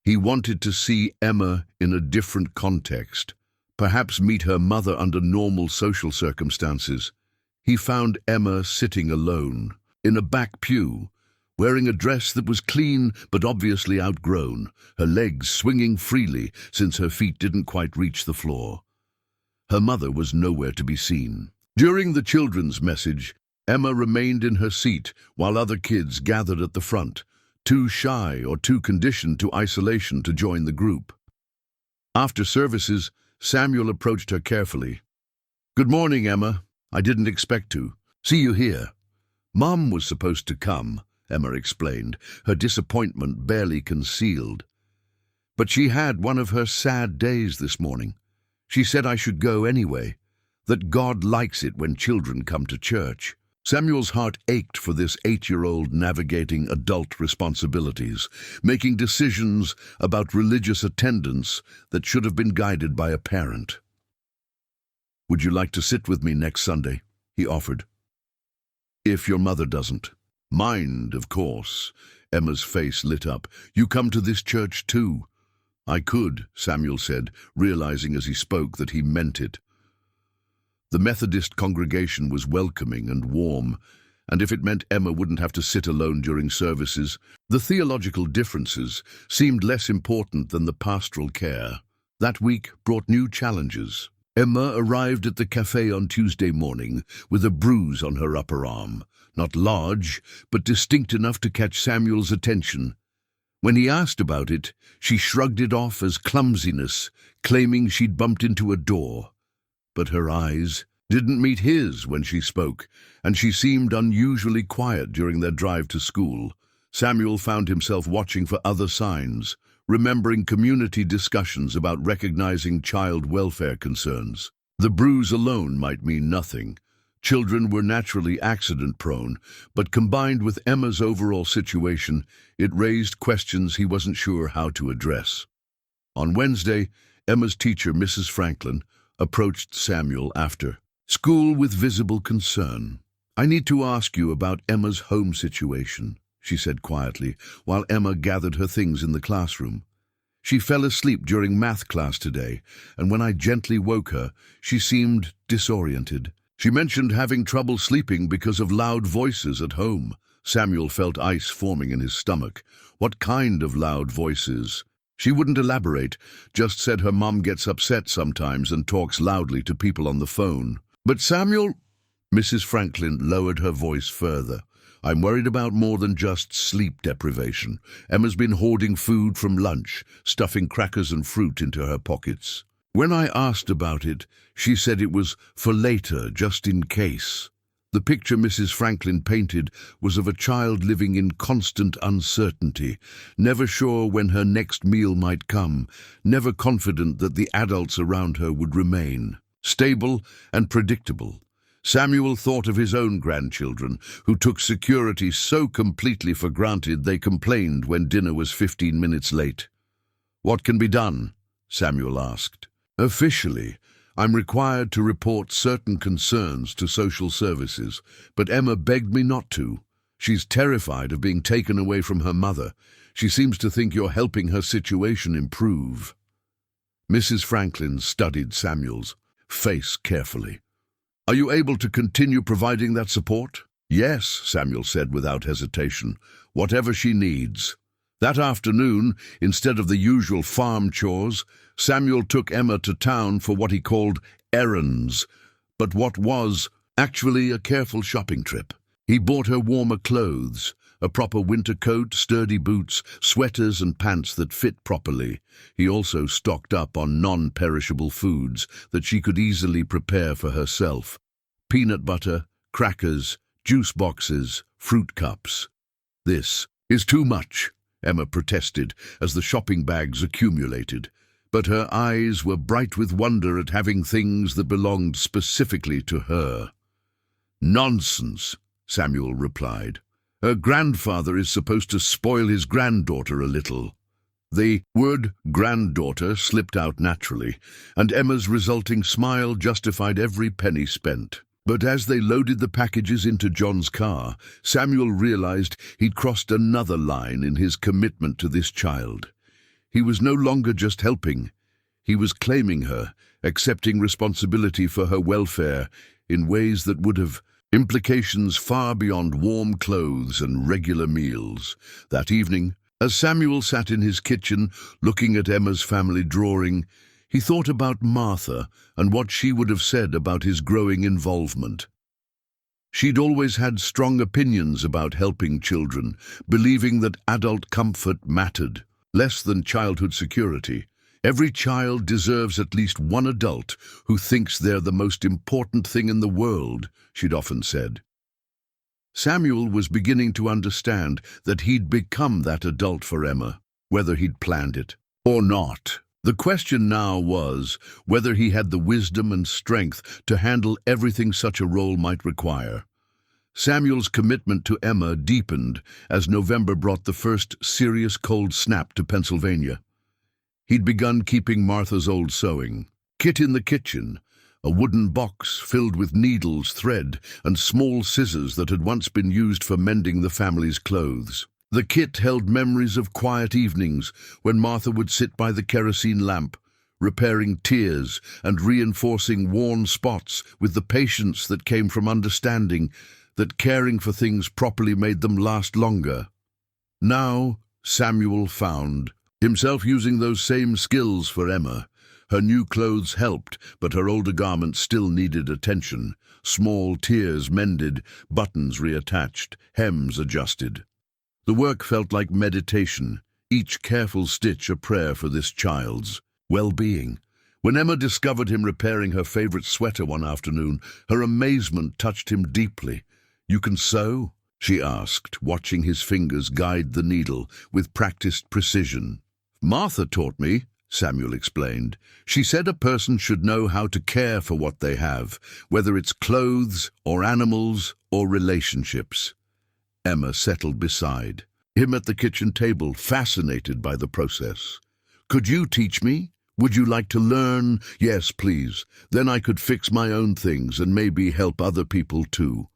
He wanted to see Emma in a different context, perhaps meet her mother under normal social circumstances. He found Emma sitting alone, in a back pew, wearing a dress that was clean but obviously outgrown, her legs swinging freely since her feet didn't quite reach the floor. Her mother was nowhere to be seen. During the children's message, Emma remained in her seat while other kids gathered at the front, too shy or too conditioned to isolation to join the group. After services, Samuel approached her carefully. "Good morning, Emma. I didn't expect to. See you here." "Mom was supposed to come," Emma explained, her disappointment barely concealed. "But she had one of her sad days this morning. She said I should go anyway, that God likes it when children come to church." Samuel's heart ached for this 8-year-old navigating adult responsibilities, making decisions about religious attendance that should have been guided by a parent. "Would you like to sit with me next Sunday?" he offered. "If your mother doesn't." "Mind, of course." Emma's face lit up. "You come to this church too." "I could," Samuel said, realizing as he spoke that he meant it. The Methodist congregation was welcoming and warm, and if it meant Emma wouldn't have to sit alone during services, the theological differences seemed less important than the pastoral care. That week brought new challenges. Emma arrived at the café on Tuesday morning with a bruise on her upper arm, not large, but distinct enough to catch Samuel's attention. When he asked about it, she shrugged it off as clumsiness, claiming she'd bumped into a door. But her eyes didn't meet his when she spoke, and she seemed unusually quiet during their drive to school. Samuel found himself watching for other signs, remembering community discussions about recognizing child welfare concerns. The bruise alone might mean nothing. Children were naturally accident-prone, but combined with Emma's overall situation, it raised questions he wasn't sure how to address. On Wednesday, Emma's teacher, Mrs. Franklin, approached Samuel after school with visible concern. "I need to ask you about Emma's home situation," she said quietly, while Emma gathered her things in the classroom. "She fell asleep during math class today, and when I gently woke her, she seemed disoriented. She mentioned having trouble sleeping because of loud voices at home." Samuel felt ice forming in his stomach. What kind of loud voices? She wouldn't elaborate, just said her mom gets upset sometimes and talks loudly to people on the phone. "But Samuel—" Mrs. Franklin lowered her voice further. "I'm worried about more than just sleep deprivation. Emma's been hoarding food from lunch, stuffing crackers and fruit into her pockets. When I asked about it, she said it was for later, just in case." The picture Mrs. Franklin painted was of a child living in constant uncertainty, never sure when her next meal might come, never confident that the adults around her would remain stable and predictable. Samuel thought of his own grandchildren, who took security so completely for granted they complained when dinner was 15 minutes late. "What can be done?" Samuel asked. "Officially, I'm required to report certain concerns to social services, but Emma begged me not to. She's terrified of being taken away from her mother. She seems to think you're helping her situation improve." Mrs. Franklin studied Samuel's face carefully. "Are you able to continue providing that support?" "Yes," Samuel said without hesitation. "Whatever she needs." That afternoon, instead of the usual farm chores, Samuel took Emma to town for what he called errands, but what was actually a careful shopping trip. He bought her warmer clothes, a proper winter coat, sturdy boots, sweaters and pants that fit properly. He also stocked up on non-perishable foods that she could easily prepare for herself: peanut butter, crackers, juice boxes, fruit cups. "This is too much," Emma protested as the shopping bags accumulated, but her eyes were bright with wonder at having things that belonged specifically to her. "Nonsense," Samuel replied. "Her grandfather is supposed to spoil his granddaughter a little." The word granddaughter slipped out naturally, and Emma's resulting smile justified every penny spent. But as they loaded the packages into John's car, Samuel realized he'd crossed another line in his commitment to this child. He was no longer just helping. He was claiming her, accepting responsibility for her welfare in ways that would have implications far beyond warm clothes and regular meals. That evening, as Samuel sat in his kitchen looking at Emma's family drawing, he thought about Martha and what she would have said about his growing involvement. She'd always had strong opinions about helping children, believing that adult comfort mattered, less than childhood security. Every child deserves at least one adult who thinks they're the most important thing in the world, she'd often said. Samuel was beginning to understand that he'd become that adult for Emma, whether he'd planned it or not. The question now was whether he had the wisdom and strength to handle everything such a role might require. Samuel's commitment to Emma deepened as November brought the first serious cold snap to Pennsylvania. He'd begun keeping Martha's old sewing kit in the kitchen, a wooden box filled with needles, thread, and small scissors that had once been used for mending the family's clothes. The kit held memories of quiet evenings when Martha would sit by the kerosene lamp, repairing tears and reinforcing worn spots with the patience that came from understanding that caring for things properly made them last longer. Now, Samuel found himself using those same skills for Emma. Her new clothes helped, but her older garments still needed attention. Small tears mended, buttons reattached, hems adjusted. The work felt like meditation, each careful stitch a prayer for this child's well-being. When Emma discovered him repairing her favorite sweater one afternoon, her amazement touched him deeply. "You can sew?" she asked, watching his fingers guide the needle with practiced precision. "Martha taught me," Samuel explained. "She said a person should know how to care for what they have, whether it's clothes or animals or relationships." Emma settled beside him at the kitchen table, fascinated by the process. "Could you teach me? Would you like to learn?" "Yes, please. Then I could fix my own things and maybe help other people too."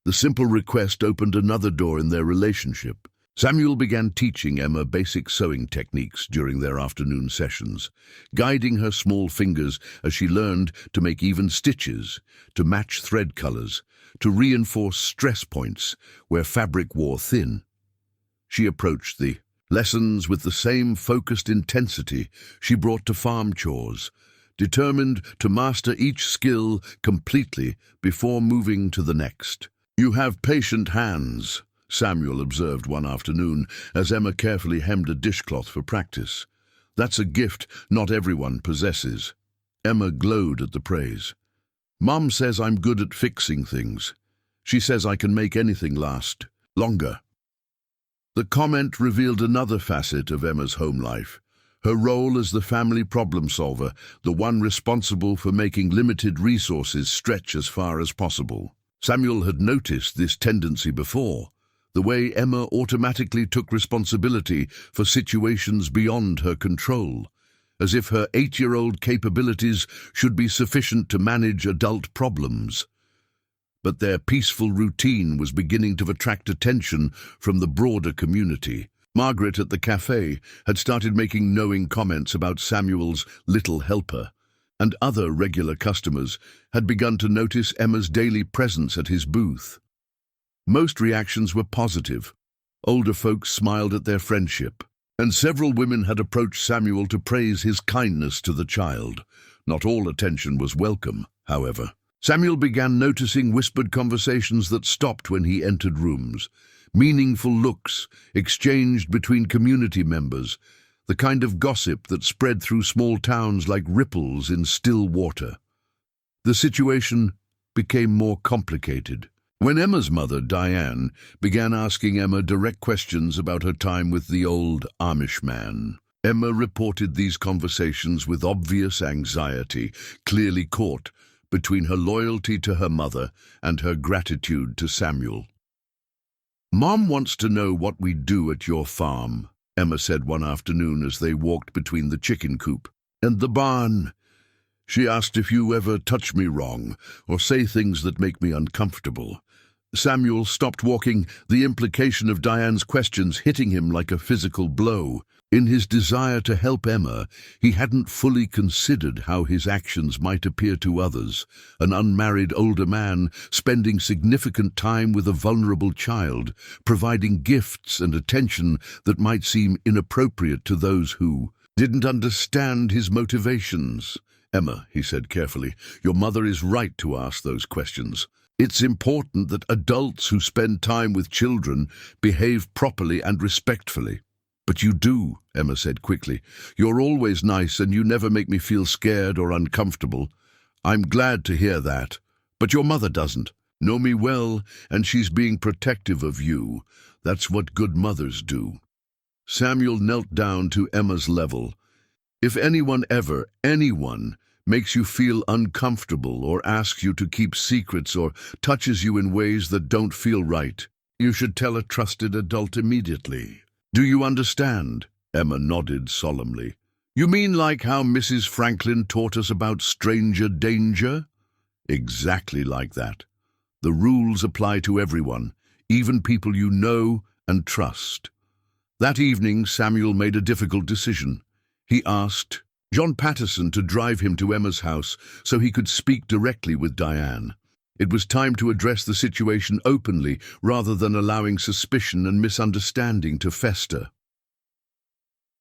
The simple request opened another door in their relationship. Samuel began teaching Emma basic sewing techniques during their afternoon sessions, guiding her small fingers as she learned to make even stitches, to match thread colors, to reinforce stress points where fabric wore thin. She approached the lessons with the same focused intensity she brought to farm chores, determined to master each skill completely before moving to the next. "You have patient hands," Samuel observed one afternoon as Emma carefully hemmed a dishcloth for practice. "That's a gift not everyone possesses." Emma glowed at the praise. "Mom says I'm good at fixing things. She says I can make anything last longer." The comment revealed another facet of Emma's home life, her role as the family problem solver, the one responsible for making limited resources stretch as far as possible. Samuel had noticed this tendency before, the way Emma automatically took responsibility for situations beyond her control, as if her 8-year-old capabilities should be sufficient to manage adult problems. but their peaceful routine was beginning to attract attention from the broader community. Margaret at the café had started making knowing comments about Samuel's little helper, and other regular customers had begun to notice Emma's daily presence at his booth. Most reactions were positive. Older folks smiled at their friendship, and several women had approached Samuel to praise his kindness to the child. Not all attention was welcome, however. Samuel began noticing whispered conversations that stopped when he entered rooms, meaningful looks exchanged between community members, the kind of gossip that spread through small towns like ripples in still water. The situation became more complicated. When Emma's mother, Diane, began asking Emma direct questions about her time with the old Amish man, Emma reported these conversations with obvious anxiety, clearly caught between her loyalty to her mother and her gratitude to Samuel. "Mom wants to know what we do at your farm," Emma said one afternoon as they walked between the chicken coop and the barn. "She asked if you ever touch me wrong or say things that make me uncomfortable." Samuel stopped walking, the implication of Diane's questions hitting him like a physical blow. In his desire to help Emma, he hadn't fully considered how his actions might appear to others. An unmarried older man spending significant time with a vulnerable child, providing gifts and attention that might seem inappropriate to those who didn't understand his motivations. "Emma," he said carefully, "your mother is right to ask those questions. It's important that adults who spend time with children behave properly and respectfully." "But you do," Emma said quickly. "You're always nice and you never make me feel scared or uncomfortable. I'm glad to hear that. But your mother doesn't. Know me well, and she's being protective of you. That's what good mothers do." Samuel knelt down to Emma's level. "If anyone, makes you feel uncomfortable or asks you to keep secrets or touches you in ways that don't feel right, you should tell a trusted adult immediately. Do you understand?" Emma nodded solemnly. "You mean like how Mrs. Franklin taught us about stranger danger?" "Exactly like that. The rules apply to everyone, even people you know and trust." That evening, Samuel made a difficult decision. He asked John Patterson to drive him to Emma's house so he could speak directly with Diane. It was time to address the situation openly rather than allowing suspicion and misunderstanding to fester.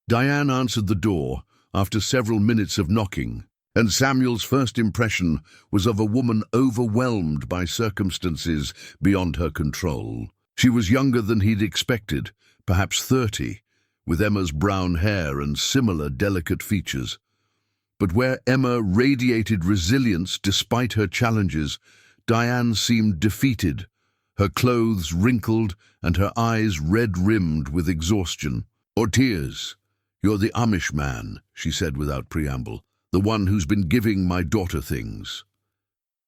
Diane answered the door after several minutes of knocking, and Samuel's first impression was of a woman overwhelmed by circumstances beyond her control. She was younger than he'd expected, perhaps 30, with Emma's brown hair and similar delicate features. But where Emma radiated resilience despite her challenges, Diane seemed defeated, her clothes wrinkled and her eyes red-rimmed with exhaustion. "Or tears. You're the Amish man," she said without preamble, "the one who's been giving my daughter things."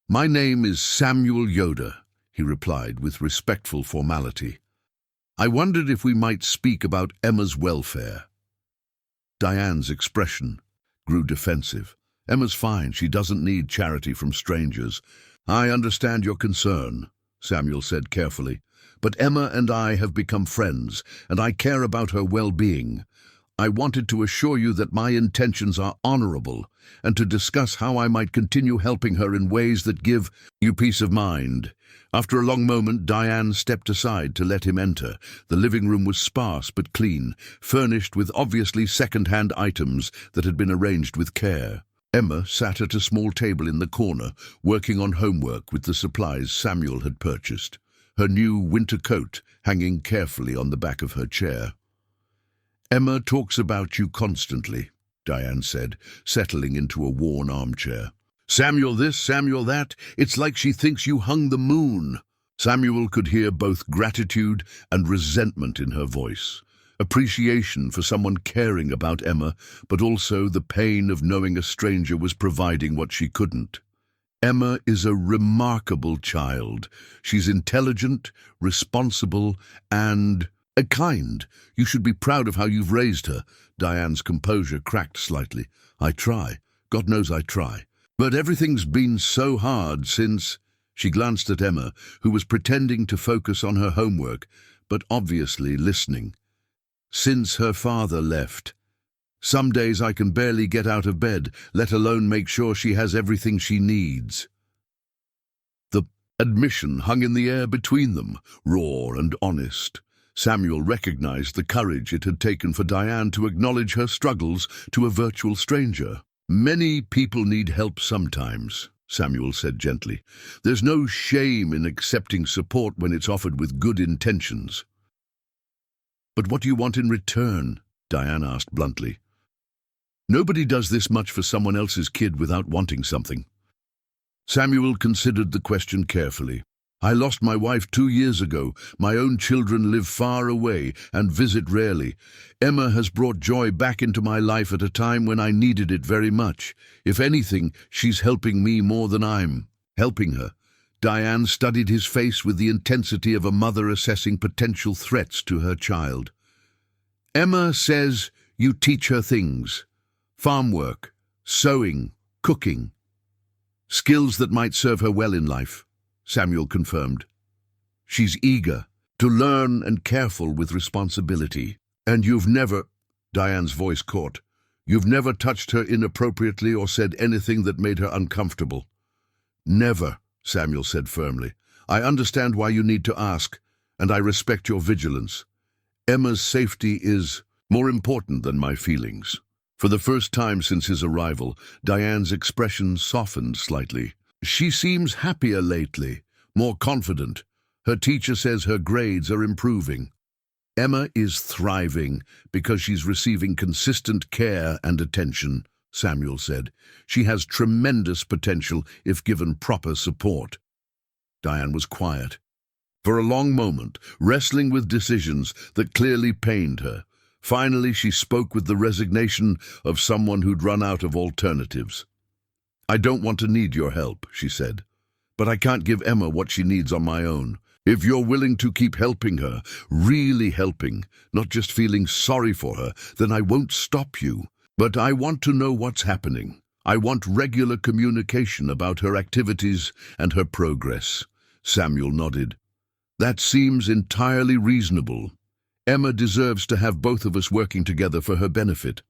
"My name is Samuel Yoder," he replied with respectful formality. "I wondered if we might speak about Emma's welfare." Diane's expression grew defensive. "Emma's fine. She doesn't need charity from strangers." "I understand your concern," Samuel said carefully, "but Emma and I have become friends, and I care about her well-being. I wanted to assure you that my intentions are honorable, and to discuss how I might continue helping her in ways that give you peace of mind." After a long moment, Diane stepped aside to let him enter. The living room was sparse but clean, furnished with obviously second-hand items that had been arranged with care. Emma sat at a small table in the corner, working on homework with the supplies Samuel had purchased, her new winter coat hanging carefully on the back of her chair. "Emma talks about you constantly," Diane said, settling into a worn armchair. "Samuel this, Samuel that. It's like she thinks you hung the moon." Samuel could hear both gratitude and resentment in her voice. Appreciation for someone caring about Emma, but also the pain of knowing a stranger was providing what she couldn't. "Emma is a remarkable child. She's intelligent, responsible, and kind. You should be proud of how you've raised her." Diane's composure cracked slightly. "I try. God knows I try. But everything's been so hard since..." She glanced at Emma, who was pretending to focus on her homework, but obviously listening. "Since her father left. Some days I can barely get out of bed, let alone make sure she has everything she needs." The admission hung in the air between them, raw and honest. Samuel recognized the courage it had taken for Diane to acknowledge her struggles to a virtual stranger. "Many people need help sometimes," Samuel said gently. "There's no shame in accepting support when it's offered with good intentions." "But what do you want in return?" Diane asked bluntly. "Nobody does this much for someone else's kid without wanting something." Samuel considered the question carefully. "I lost my wife 2 years ago. My own children live far away and visit rarely. Emma has brought joy back into my life at a time when I needed it very much. If anything, she's helping me more than I'm helping her." Diane studied his face with the intensity of a mother assessing potential threats to her child. "Emma says you teach her things. Farm work, sewing, cooking. Skills that might serve her well in life," Samuel confirmed. "She's eager to learn and careful with responsibility. And you've never," Diane's voice caught, "you've never touched her inappropriately or said anything that made her uncomfortable." "Never," Samuel said firmly. "I understand why you need to ask, and I respect your vigilance. Emma's safety is more important than my feelings." For the first time since his arrival, Diane's expression softened slightly. "She seems happier lately, more confident. Her teacher says her grades are improving." "Emma is thriving because she's receiving consistent care and attention," Samuel said. "She has tremendous potential if given proper support." Diane was quiet. For a long moment, wrestling with decisions that clearly pained her. Finally, she spoke with the resignation of someone who'd run out of alternatives. "I don't want to need your help," she said, "but I can't give Emma what she needs on my own. If you're willing to keep helping her, really helping, not just feeling sorry for her, then I won't stop you. But I want to know what's happening. I want regular communication about her activities and her progress." Samuel nodded. "That seems entirely reasonable. Emma deserves to have both of us working together for her benefit."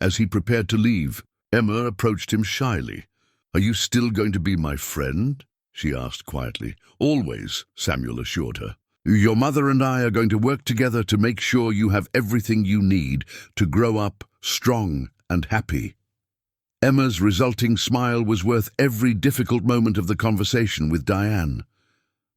As he prepared to leave, Emma approached him shyly. "Are you still going to be my friend?" she asked quietly. "Always," Samuel assured her. "Your mother and I are going to work together to make sure you have everything you need to grow up strong and happy." Emma's resulting smile was worth every difficult moment of the conversation with Diane.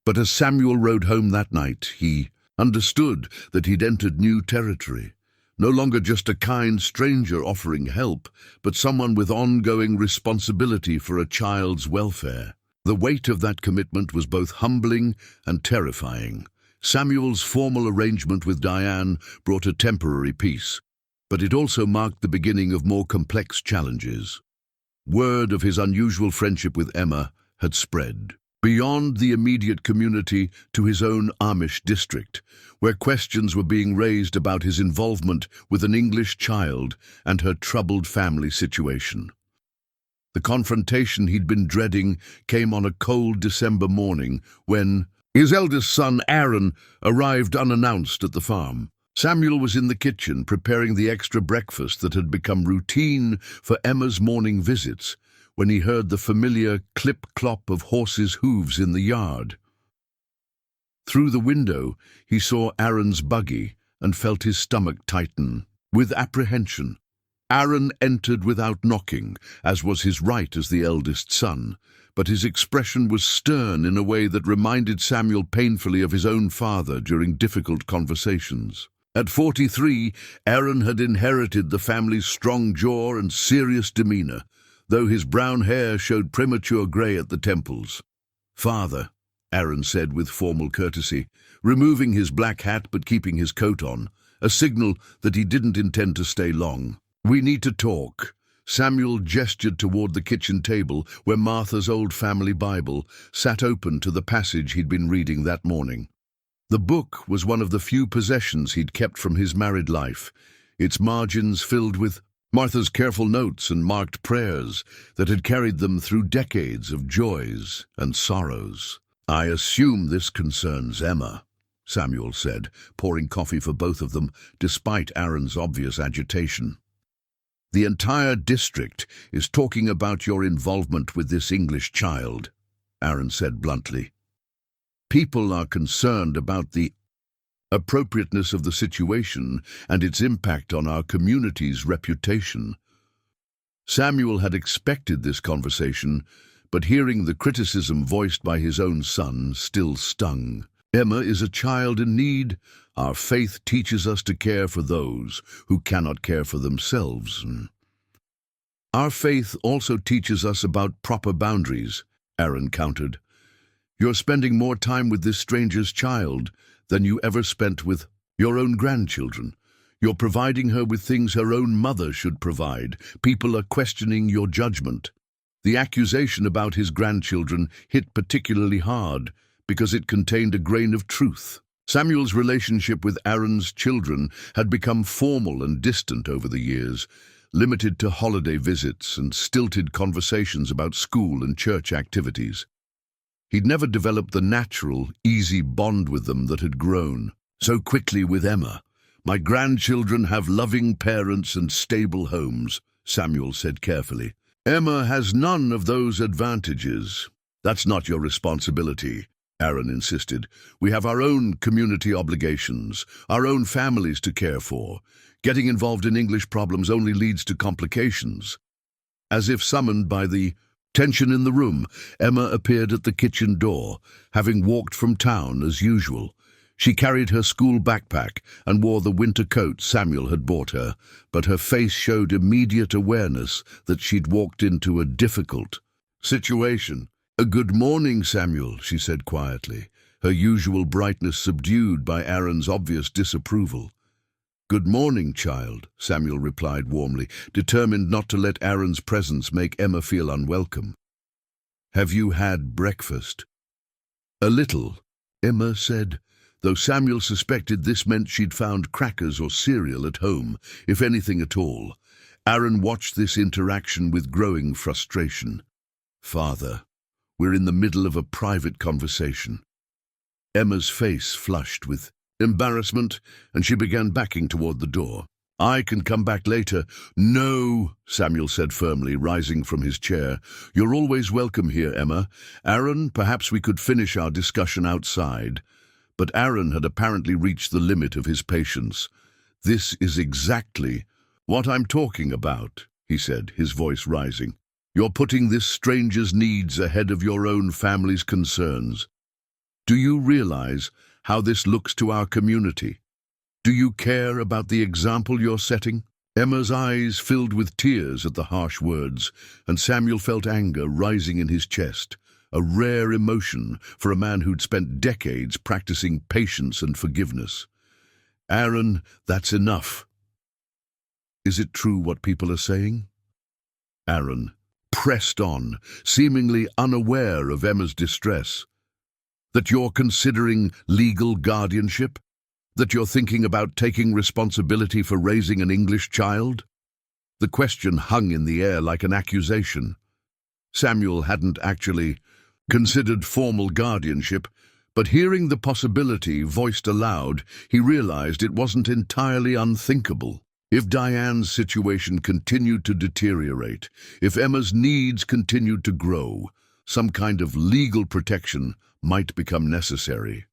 But as Samuel rode home that night, he understood that he'd entered new territory. No longer just a kind stranger offering help, but someone with ongoing responsibility for a child's welfare. The weight of that commitment was both humbling and terrifying. Samuel's formal arrangement with Diane brought a temporary peace, but it also marked the beginning of more complex challenges. Word of his unusual friendship with Emma had spread beyond the immediate community to his own Amish district, where questions were being raised about his involvement with an English child and her troubled family situation. The confrontation he'd been dreading came on a cold December morning when his eldest son, Aaron, arrived unannounced at the farm. Samuel was in the kitchen preparing the extra breakfast that had become routine for Emma's morning visits, when he heard the familiar clip-clop of horses' hooves in the yard. Through the window, he saw Aaron's buggy and felt his stomach tighten with apprehension. Aaron entered without knocking, as was his right as the eldest son, but his expression was stern in a way that reminded Samuel painfully of his own father during difficult conversations. At 43, Aaron had inherited the family's strong jaw and serious demeanor, though his brown hair showed premature grey at the temples. "Father," Aaron said with formal courtesy, removing his black hat but keeping his coat on, a signal that he didn't intend to stay long. "We need to talk." Samuel gestured toward the kitchen table where Martha's old family Bible sat open to the passage he'd been reading that morning. The book was one of the few possessions he'd kept from his married life, its margins filled with Martha's careful notes and marked prayers that had carried them through decades of joys and sorrows. "I assume this concerns Emma," Samuel said, pouring coffee for both of them, despite Aaron's obvious agitation. "The entire district is talking about your involvement with this English child," Aaron said bluntly. "People are concerned about the appropriateness of the situation and its impact on our community's reputation." Samuel had expected this conversation, but hearing the criticism voiced by his own son still stung. "Emma is a child in need. Our faith teaches us to care for those who cannot care for themselves. Our faith also teaches us about proper boundaries," Aaron countered. "You're spending more time with this stranger's child than you ever spent with your own grandchildren. You're providing her with things her own mother should provide. People are questioning your judgment." The accusation about his grandchildren hit particularly hard because it contained a grain of truth. Samuel's relationship with Aaron's children had become formal and distant over the years, limited to holiday visits and stilted conversations about school and church activities. He'd never developed the natural, easy bond with them that had grown so quickly with Emma. "My grandchildren have loving parents and stable homes," Samuel said carefully. "Emma has none of those advantages." "That's not your responsibility," Aaron insisted. "We have our own community obligations, our own families to care for. Getting involved in English problems only leads to complications." As if summoned by the tension in the room, Emma appeared at the kitchen door, having walked from town as usual. She carried her school backpack and wore the winter coat Samuel had bought her, but her face showed immediate awareness that she'd walked into a difficult situation. "Good morning, Samuel," she said quietly, her usual brightness subdued by Aaron's obvious disapproval. "Good morning, child," Samuel replied warmly, determined not to let Aaron's presence make Emma feel unwelcome. "Have you had breakfast?" "A little," Emma said, though Samuel suspected this meant she'd found crackers or cereal at home, if anything at all. Aaron watched this interaction with growing frustration. "Father, we're in the middle of a private conversation." Emma's face flushed with embarrassment, and she began backing toward the door. "I can come back later." "No," Samuel said firmly, rising from his chair. "You're always welcome here, Emma. Aaron, perhaps we could finish our discussion outside." But Aaron had apparently reached the limit of his patience. "This is exactly what I'm talking about," he said, his voice rising. "You're putting this stranger's needs ahead of your own family's concerns. Do you realize how this looks to our community? Do you care about the example you're setting?" Emma's eyes filled with tears at the harsh words, and Samuel felt anger rising in his chest, a rare emotion for a man who'd spent decades practicing patience and forgiveness. "Aaron, that's enough." "Is it true what people are saying?" Aaron pressed on, seemingly unaware of Emma's distress. "That you're considering legal guardianship? That you're thinking about taking responsibility for raising an English child?" The question hung in the air like an accusation. Samuel hadn't actually considered formal guardianship, but hearing the possibility voiced aloud, he realized it wasn't entirely unthinkable. If Diane's situation continued to deteriorate, if Emma's needs continued to grow, some kind of legal protection might become necessary.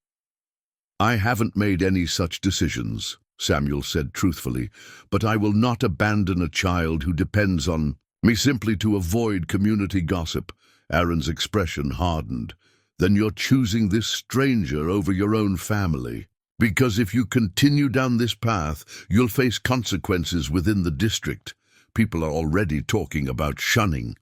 "I haven't made any such decisions," Samuel said truthfully, "but I will not abandon a child who depends on me simply to avoid community gossip." Aaron's expression hardened. "Then you're choosing this stranger over your own family. Because if you continue down this path, you'll face consequences within the district. People are already talking about shunning."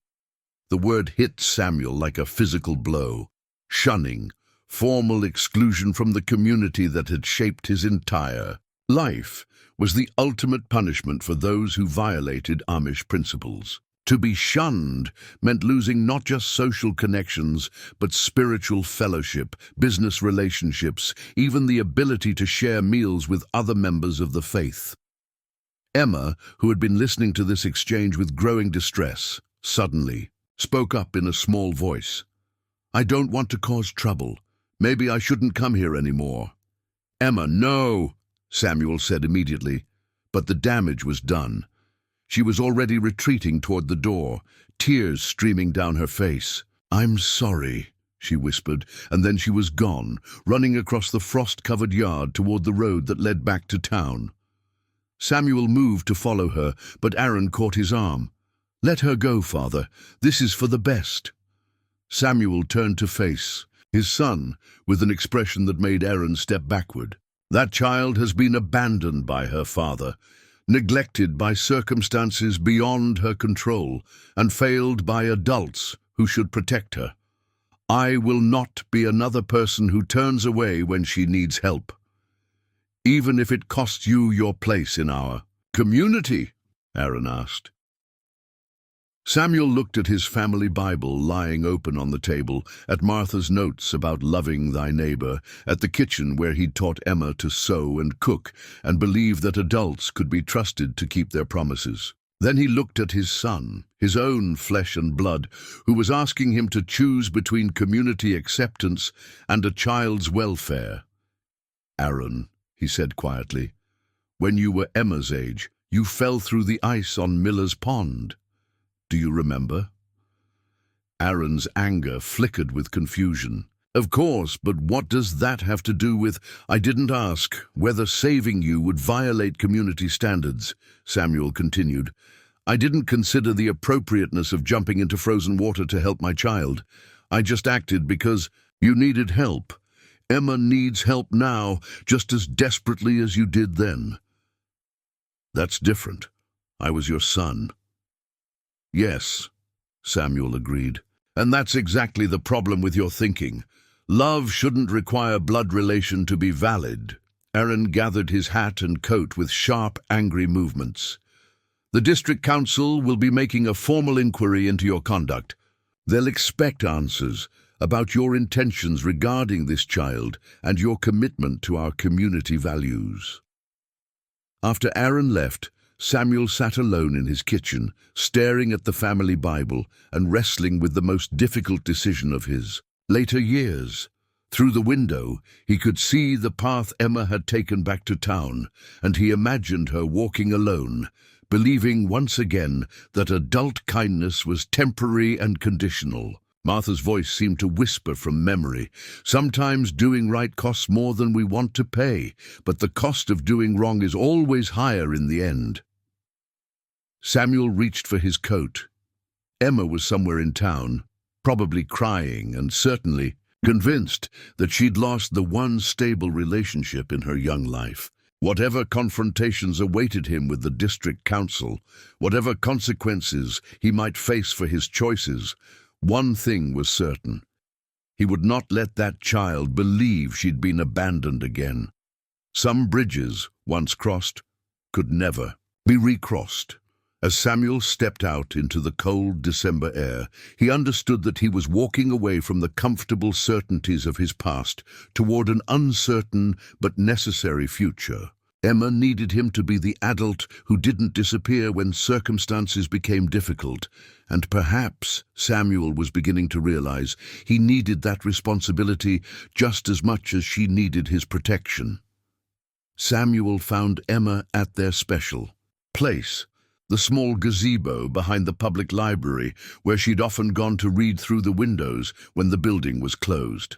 The word hit Samuel like a physical blow. Shunning, formal exclusion from the community that had shaped his entire life, was the ultimate punishment for those who violated Amish principles. To be shunned meant losing not just social connections, but spiritual fellowship, business relationships, even the ability to share meals with other members of the faith. Emma, who had been listening to this exchange with growing distress, suddenly spoke up in a small voice. "I don't want to cause trouble. Maybe I shouldn't come here anymore." "Emma, no," Samuel said immediately, but the damage was done. She was already retreating toward the door, tears streaming down her face. "I'm sorry," she whispered, and then she was gone, running across the frost-covered yard toward the road that led back to town. Samuel moved to follow her, but Aaron caught his arm. "Let her go, Father. This is for the best." Samuel turned to face his son with an expression that made Aaron step backward. "That child has been abandoned by her father, neglected by circumstances beyond her control, and failed by adults who should protect her. I will not be another person who turns away when she needs help, even if it costs you your place in our community," Aaron asked. Samuel looked at his family Bible lying open on the table, at Martha's notes about loving thy neighbor, at the kitchen where he'd taught Emma to sew and cook, and believed that adults could be trusted to keep their promises. Then he looked at his son, his own flesh and blood, who was asking him to choose between community acceptance and a child's welfare. "Aaron," he said quietly, "when you were Emma's age, you fell through the ice on Miller's Pond. Do you remember?" Aaron's anger flickered with confusion. "Of course, but what does that have to do with—" "I didn't ask whether saving you would violate community standards," Samuel continued. "I didn't consider the appropriateness of jumping into frozen water to help my child. I just acted because you needed help. Emma needs help now, just as desperately as you did then." "That's different. I was your son." "Yes," Samuel agreed. "And that's exactly the problem with your thinking. Love shouldn't require blood relation to be valid." Aaron gathered his hat and coat with sharp, angry movements. "The district council will be making a formal inquiry into your conduct. They'll expect answers about your intentions regarding this child and your commitment to our community values." After Aaron left, Samuel sat alone in his kitchen, staring at the family Bible and wrestling with the most difficult decision of his later years. Through the window, he could see the path Emma had taken back to town, and he imagined her walking alone, believing once again that adult kindness was temporary and conditional. Martha's voice seemed to whisper from memory. "Sometimes doing right costs more than we want to pay, but the cost of doing wrong is always higher in the end." Samuel reached for his coat. Emma was somewhere in town, probably crying and certainly convinced that she'd lost the one stable relationship in her young life. Whatever confrontations awaited him with the district council, whatever consequences he might face for his choices, one thing was certain. He would not let that child believe she'd been abandoned again. Some bridges, once crossed, could never be recrossed. As Samuel stepped out into the cold December air, he understood that he was walking away from the comfortable certainties of his past toward an uncertain but necessary future. Emma needed him to be the adult who didn't disappear when circumstances became difficult, and perhaps Samuel was beginning to realize he needed that responsibility just as much as she needed his protection. Samuel found Emma at their special place, the small gazebo behind the public library where she'd often gone to read through the windows when the building was closed.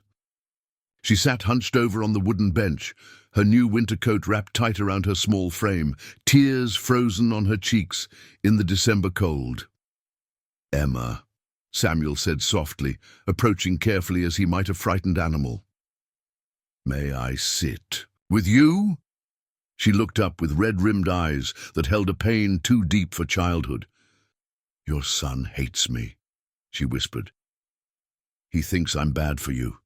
She sat hunched over on the wooden bench, her new winter coat wrapped tight around her small frame, tears frozen on her cheeks in the December cold. "Emma," Samuel said softly, approaching carefully as he might a frightened animal. "May I sit with you?" She looked up with red-rimmed eyes that held a pain too deep for childhood. "Your son hates me," she whispered. "He thinks I'm bad for you."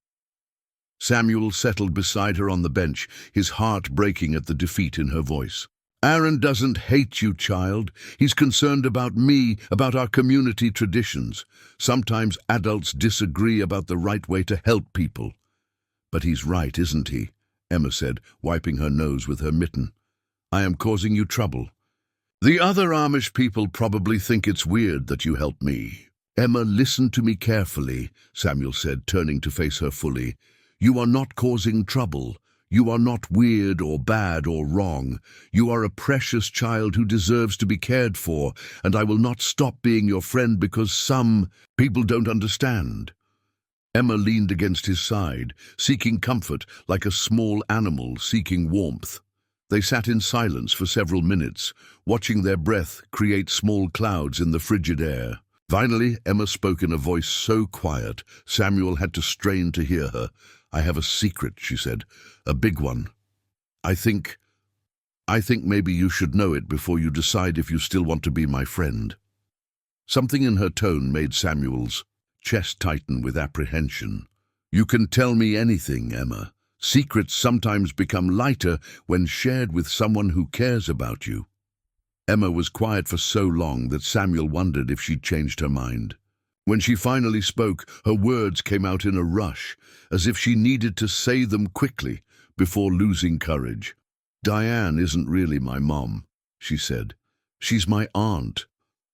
Samuel settled beside her on the bench, his heart breaking at the defeat in her voice. "Aaron doesn't hate you, child. He's concerned about me, about our community traditions. Sometimes adults disagree about the right way to help people." "But he's right, isn't he?" Emma said, wiping her nose with her mitten. "I am causing you trouble. The other Amish people probably think it's weird that you help me. Emma, listen to me carefully, Samuel said, turning to face her fully. You are not causing trouble. You are not weird or bad or wrong. You are a precious child who deserves to be cared for, and I will not stop being your friend because some people don't understand. Emma leaned against his side, seeking comfort like a small animal seeking warmth. They sat in silence for several minutes, watching their breath create small clouds in the frigid air. Finally, Emma spoke in a voice so quiet, Samuel had to strain to hear her. I have a secret, she said, a big one. I think maybe you should know it before you decide if you still want to be my friend. Something in her tone made Samuel's chest tighten with apprehension. You can tell me anything, Emma. Secrets sometimes become lighter when shared with someone who cares about you. Emma was quiet for so long that Samuel wondered if she'd changed her mind. When she finally spoke, her words came out in a rush, as if she needed to say them quickly before losing courage. Diane isn't really my mom, she said. She's my aunt.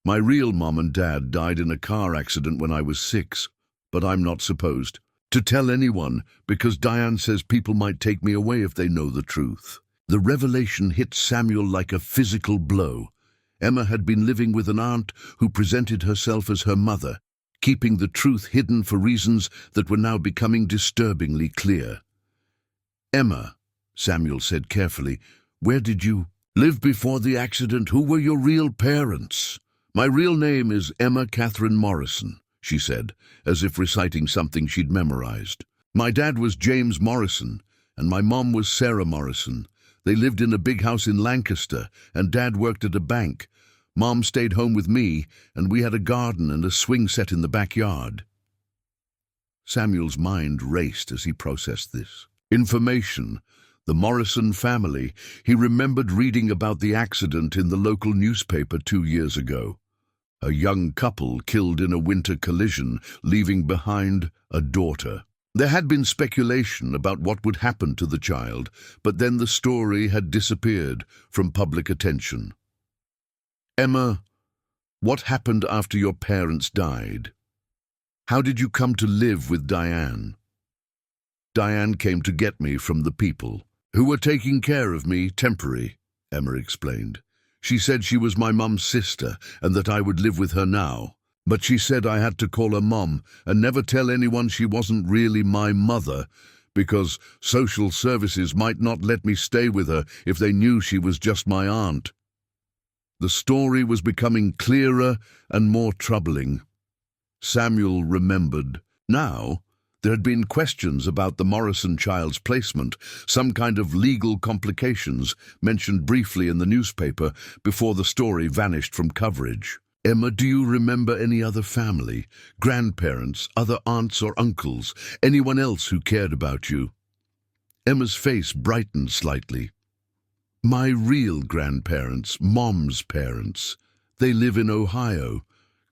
My real mom and dad died in a car accident when I was 6, but I'm not supposed to tell anyone because Diane says people might take me away if they know the truth. The revelation hit Samuel like a physical blow. Emma had been living with an aunt who presented herself as her mother, keeping the truth hidden for reasons that were now becoming disturbingly clear. Emma, Samuel said carefully, where did you live before the accident? Who were your real parents? My real name is Emma Catherine Morrison, she said, as if reciting something she'd memorized. My dad was James Morrison, and my mom was Sarah Morrison. They lived in a big house in Lancaster, and Dad worked at a bank. Mom stayed home with me, and we had a garden and a swing set in the backyard. Samuel's mind raced as he processed this information. The Morrison family. He remembered reading about the accident in the local newspaper 2 years ago. A young couple killed in a winter collision, leaving behind a daughter. There had been speculation about what would happen to the child, but then the story had disappeared from public attention. Emma, what happened after your parents died? How did you come to live with Diane? Diane came to get me from the people who were taking care of me temporary, Emma explained. She said she was my mum's sister and that I would live with her now. But she said I had to call her mum and never tell anyone she wasn't really my mother, because social services might not let me stay with her if they knew she was just my aunt. The story was becoming clearer and more troubling. Samuel remembered. Now, there had been questions about the Morrison child's placement, some kind of legal complications mentioned briefly in the newspaper before the story vanished from coverage. Emma, do you remember any other family, grandparents, other aunts or uncles, anyone else who cared about you? Emma's face brightened slightly. My real grandparents, Mom's parents. They live in Ohio.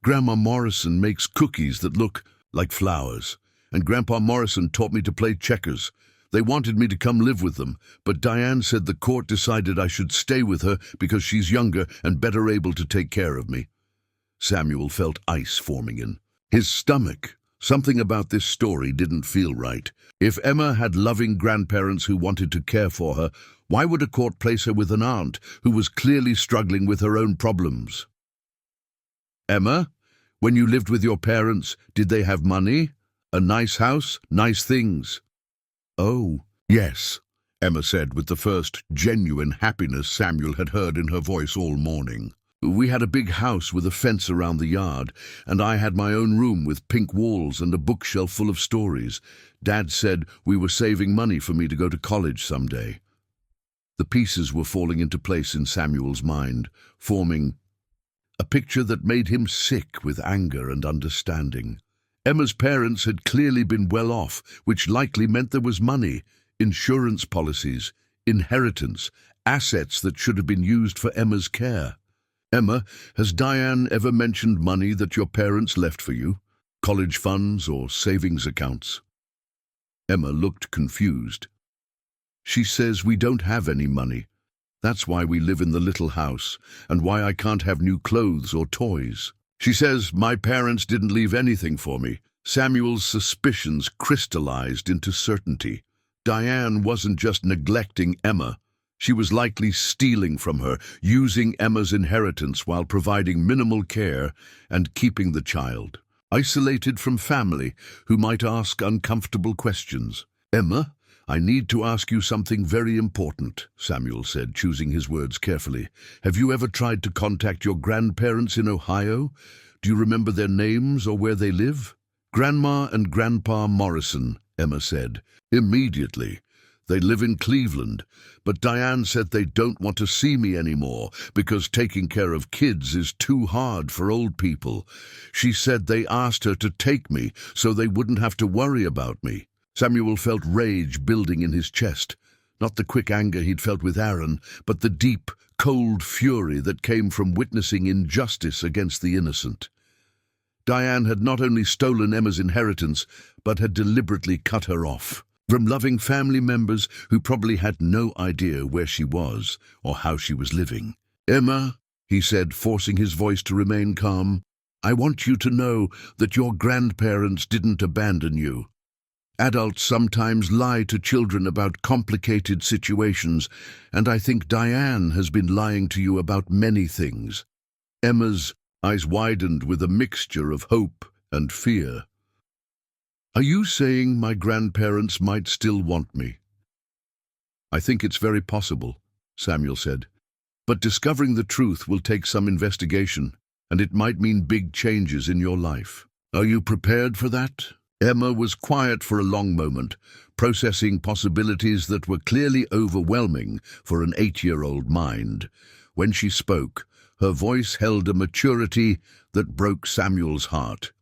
Grandma Morrison makes cookies that look like flowers, and Grandpa Morrison taught me to play checkers. They wanted me to come live with them, but Diane said the court decided I should stay with her because she's younger and better able to take care of me. Samuel felt ice forming in his stomach. Something about this story didn't feel right. If Emma had loving grandparents who wanted to care for her, why would a court place her with an aunt who was clearly struggling with her own problems? Emma, when you lived with your parents, did they have money? A nice house? Nice things? Oh, yes, Emma said with the first genuine happiness Samuel had heard in her voice all morning. We had a big house with a fence around the yard, and I had my own room with pink walls and a bookshelf full of stories. Dad said we were saving money for me to go to college someday. The pieces were falling into place in Samuel's mind, forming a picture that made him sick with anger and understanding. Emma's parents had clearly been well off, which likely meant there was money, insurance policies, inheritance, assets that should have been used for Emma's care. Emma, has Diane ever mentioned money that your parents left for you? College funds or savings accounts? Emma looked confused. She says we don't have any money. That's why we live in the little house, and why I can't have new clothes or toys. She says my parents didn't leave anything for me. Samuel's suspicions crystallized into certainty. Diane wasn't just neglecting Emma. She was likely stealing from her, using Emma's inheritance while providing minimal care and keeping the child isolated from family who might ask uncomfortable questions. "Emma, I need to ask you something very important," Samuel said, choosing his words carefully. "Have you ever tried to contact your grandparents in Ohio? Do you remember their names or where they live?" "Grandma and Grandpa Morrison," Emma said. "Immediately. They live in Cleveland, but Diane said they don't want to see me anymore because taking care of kids is too hard for old people. She said they asked her to take me so they wouldn't have to worry about me." Samuel felt rage building in his chest, not the quick anger he'd felt with Aaron, but the deep, cold fury that came from witnessing injustice against the innocent. Diane had not only stolen Emma's inheritance, but had deliberately cut her off from loving family members who probably had no idea where she was or how she was living. "Emma," he said, forcing his voice to remain calm, "I want you to know that your grandparents didn't abandon you. Adults sometimes lie to children about complicated situations, and I think Diane has been lying to you about many things." Emma's eyes widened with a mixture of hope and fear. "Are you saying my grandparents might still want me?" "I think it's very possible," Samuel said. "But discovering the truth will take some investigation, and it might mean big changes in your life. Are you prepared for that?" Emma was quiet for a long moment, processing possibilities that were clearly overwhelming for an 8-year-old mind. When she spoke, her voice held a maturity that broke Samuel's heart.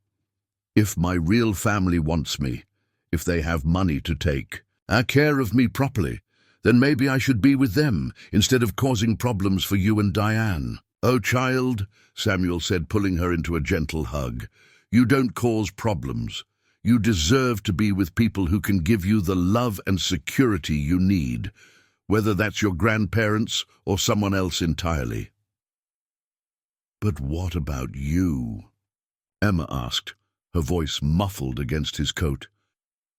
"If my real family wants me, if they have money to take care of me properly, then maybe I should be with them instead of causing problems for you and Diane." "Oh, child," Samuel said, pulling her into a gentle hug, "you don't cause problems. You deserve to be with people who can give you the love and security you need, whether that's your grandparents or someone else entirely." "But what about you?" Emma asked, her voice muffled against his coat.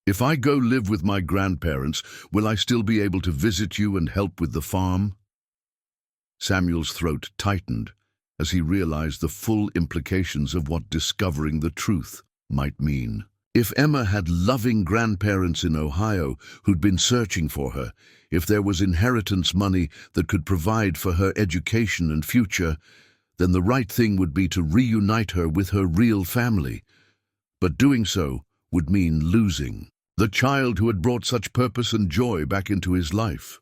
"If I go live with my grandparents, will I still be able to visit you and help with the farm?" Samuel's throat tightened as he realized the full implications of what discovering the truth might mean. If Emma had loving grandparents in Ohio who'd been searching for her, if there was inheritance money that could provide for her education and future, then the right thing would be to reunite her with her real family. But doing so would mean losing the child who had brought such purpose and joy back into his life.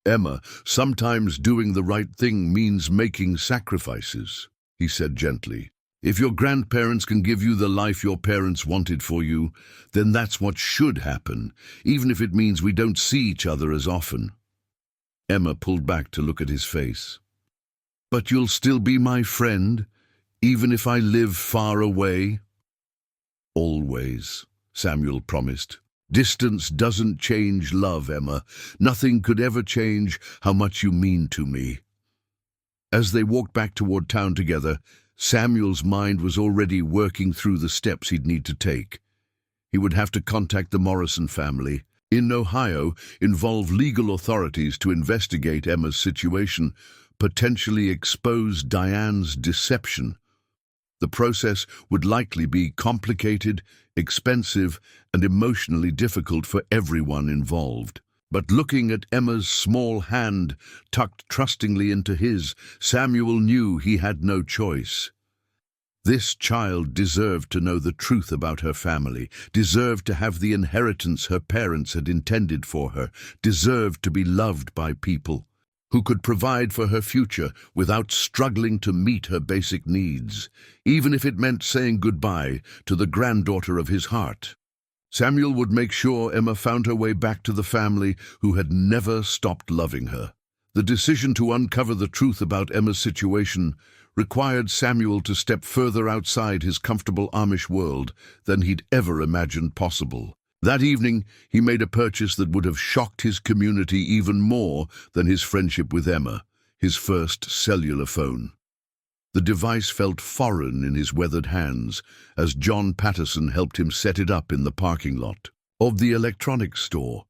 "Emma, sometimes doing the right thing means making sacrifices," he said gently. "If your grandparents can give you the life your parents wanted for you, then that's what should happen, even if it means we don't see each other as often." Emma pulled back to look at his face. "But you'll still be my friend, even if I live far away?" "Always," Samuel promised. "Distance doesn't change love, Emma. Nothing could ever change how much you mean to me." As they walked back toward town together, Samuel's mind was already working through the steps he'd need to take. He would have to contact the Morrison family in Ohio, involve legal authorities to investigate Emma's situation, potentially expose Diane's deception. The process would likely be complicated, expensive, and emotionally difficult for everyone involved. But looking at Emma's small hand tucked trustingly into his, Samuel knew he had no choice. This child deserved to know the truth about her family, deserved to have the inheritance her parents had intended for her, deserved to be loved by people who could provide for her future without struggling to meet her basic needs, even if it meant saying goodbye to the granddaughter of his heart. Samuel would make sure Emma found her way back to the family who had never stopped loving her. The decision to uncover the truth about Emma's situation required Samuel to step further outside his comfortable Amish world than he'd ever imagined possible. That evening, he made a purchase that would have shocked his community even more than his friendship with Emma, his first cellular phone. The device felt foreign in his weathered hands as John Patterson helped him set it up in the parking lot of the electronics store.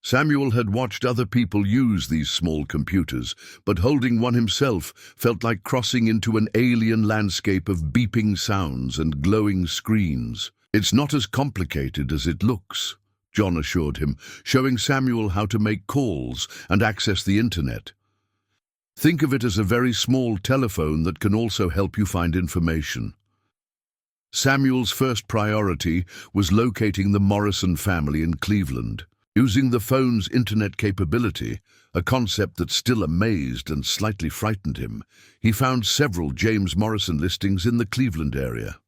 Samuel had watched other people use these small computers, but holding one himself felt like crossing into an alien landscape of beeping sounds and glowing screens. "It's not as complicated as it looks," John assured him, showing Samuel how to make calls and access the internet. "Think of it as a very small telephone that can also help you find information." Samuel's first priority was locating the Morrison family in Cleveland. Using the phone's internet capability, a concept that still amazed and slightly frightened him, he found several James Morrison listings in the Cleveland area.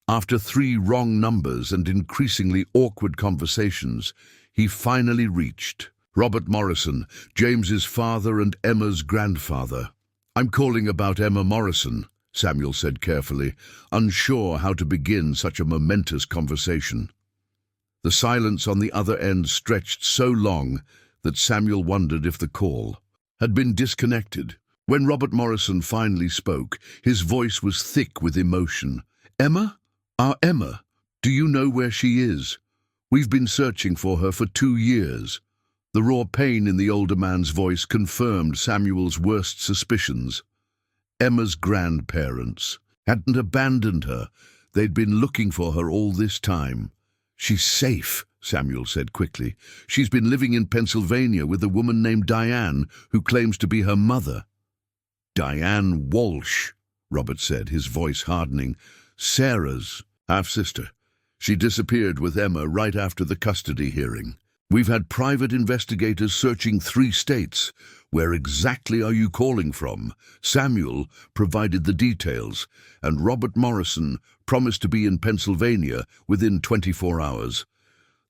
After 3 wrong numbers and increasingly awkward conversations, he finally reached Robert Morrison, James's father and Emma's grandfather. "I'm calling about Emma Morrison," Samuel said carefully, unsure how to begin such a momentous conversation. The silence on the other end stretched so long that Samuel wondered if the call had been disconnected. When Robert Morrison finally spoke, his voice was thick with emotion. "Emma? Our Emma? Do you know where she is? We've been searching for her for 2 years." The raw pain in the older man's voice confirmed Samuel's worst suspicions. Emma's grandparents hadn't abandoned her. They'd been looking for her all this time. "She's safe," Samuel said quickly. "She's been living in Pennsylvania with a woman named Diane, who claims to be her mother." "Diane Walsh," Robert said, his voice hardening. "Sarah's half-sister. She disappeared with Emma right after the custody hearing. We've had private investigators searching 3 states. Where exactly are you calling from?" Samuel provided the details, and Robert Morrison promised to be in Pennsylvania within 24 hours.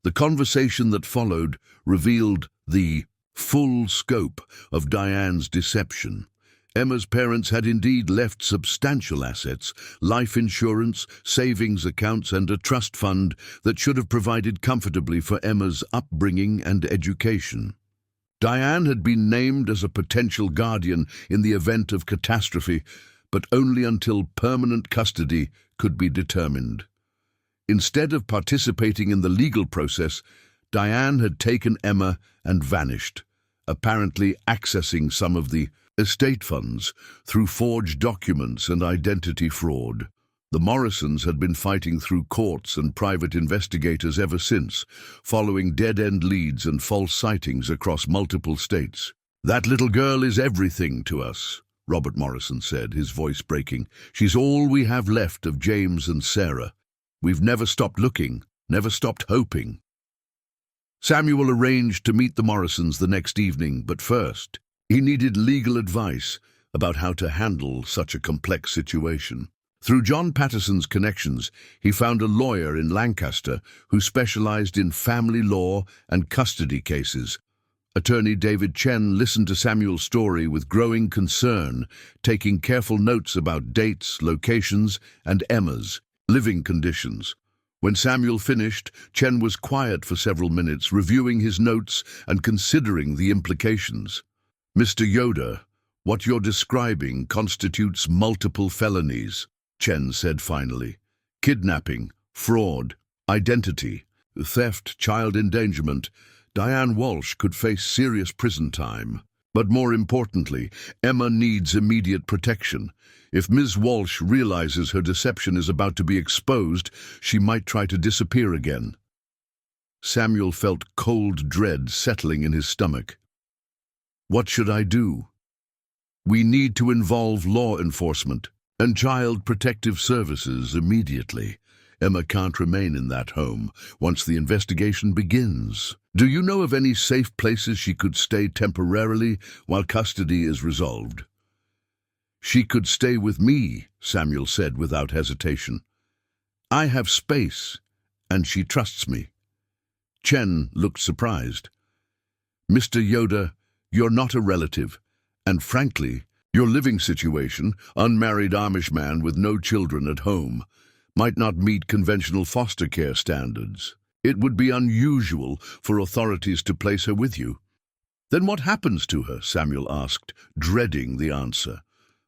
The conversation that followed revealed the full scope of Diane's deception. Emma's parents had indeed left substantial assets, life insurance, savings accounts, and a trust fund that should have provided comfortably for Emma's upbringing and education. Diane had been named as a potential guardian in the event of catastrophe, but only until permanent custody could be determined. Instead of participating in the legal process, Diane had taken Emma and vanished, apparently accessing some of the estate funds through forged documents and identity fraud. The Morrisons had been fighting through courts and private investigators ever since, following dead-end leads and false sightings across multiple states. "That little girl is everything to us," Robert Morrison said, his voice breaking. "She's all we have left of James and Sarah. We've never stopped looking, never stopped hoping." Samuel arranged to meet the Morrisons the next evening, but first, he needed legal advice about how to handle such a complex situation. Through John Patterson's connections, he found a lawyer in Lancaster who specialized in family law and custody cases. Attorney David Chen listened to Samuel's story with growing concern, taking careful notes about dates, locations, and Emma's living conditions. When Samuel finished, Chen was quiet for several minutes, reviewing his notes and considering the implications. "Mr. Yoder, what you're describing constitutes multiple felonies," Chen said finally. "Kidnapping, fraud, identity, theft, child endangerment. Diane Walsh could face serious prison time. But more importantly, Emma needs immediate protection. If Ms. Walsh realizes her deception is about to be exposed, she might try to disappear again." Samuel felt cold dread settling in his stomach. "What should I do?" "We need to involve law enforcement and child protective services immediately. Emma can't remain in that home once the investigation begins. Do you know of any safe places she could stay temporarily while custody is resolved?" "She could stay with me," Samuel said without hesitation. "I have space, and she trusts me." Chen looked surprised. "Mr. Yoder, you're not a relative, and frankly, your living situation, unmarried Amish man with no children at home, might not meet conventional foster care standards. It would be unusual for authorities to place her with you. Then what happens to her? Samuel asked, dreading the answer.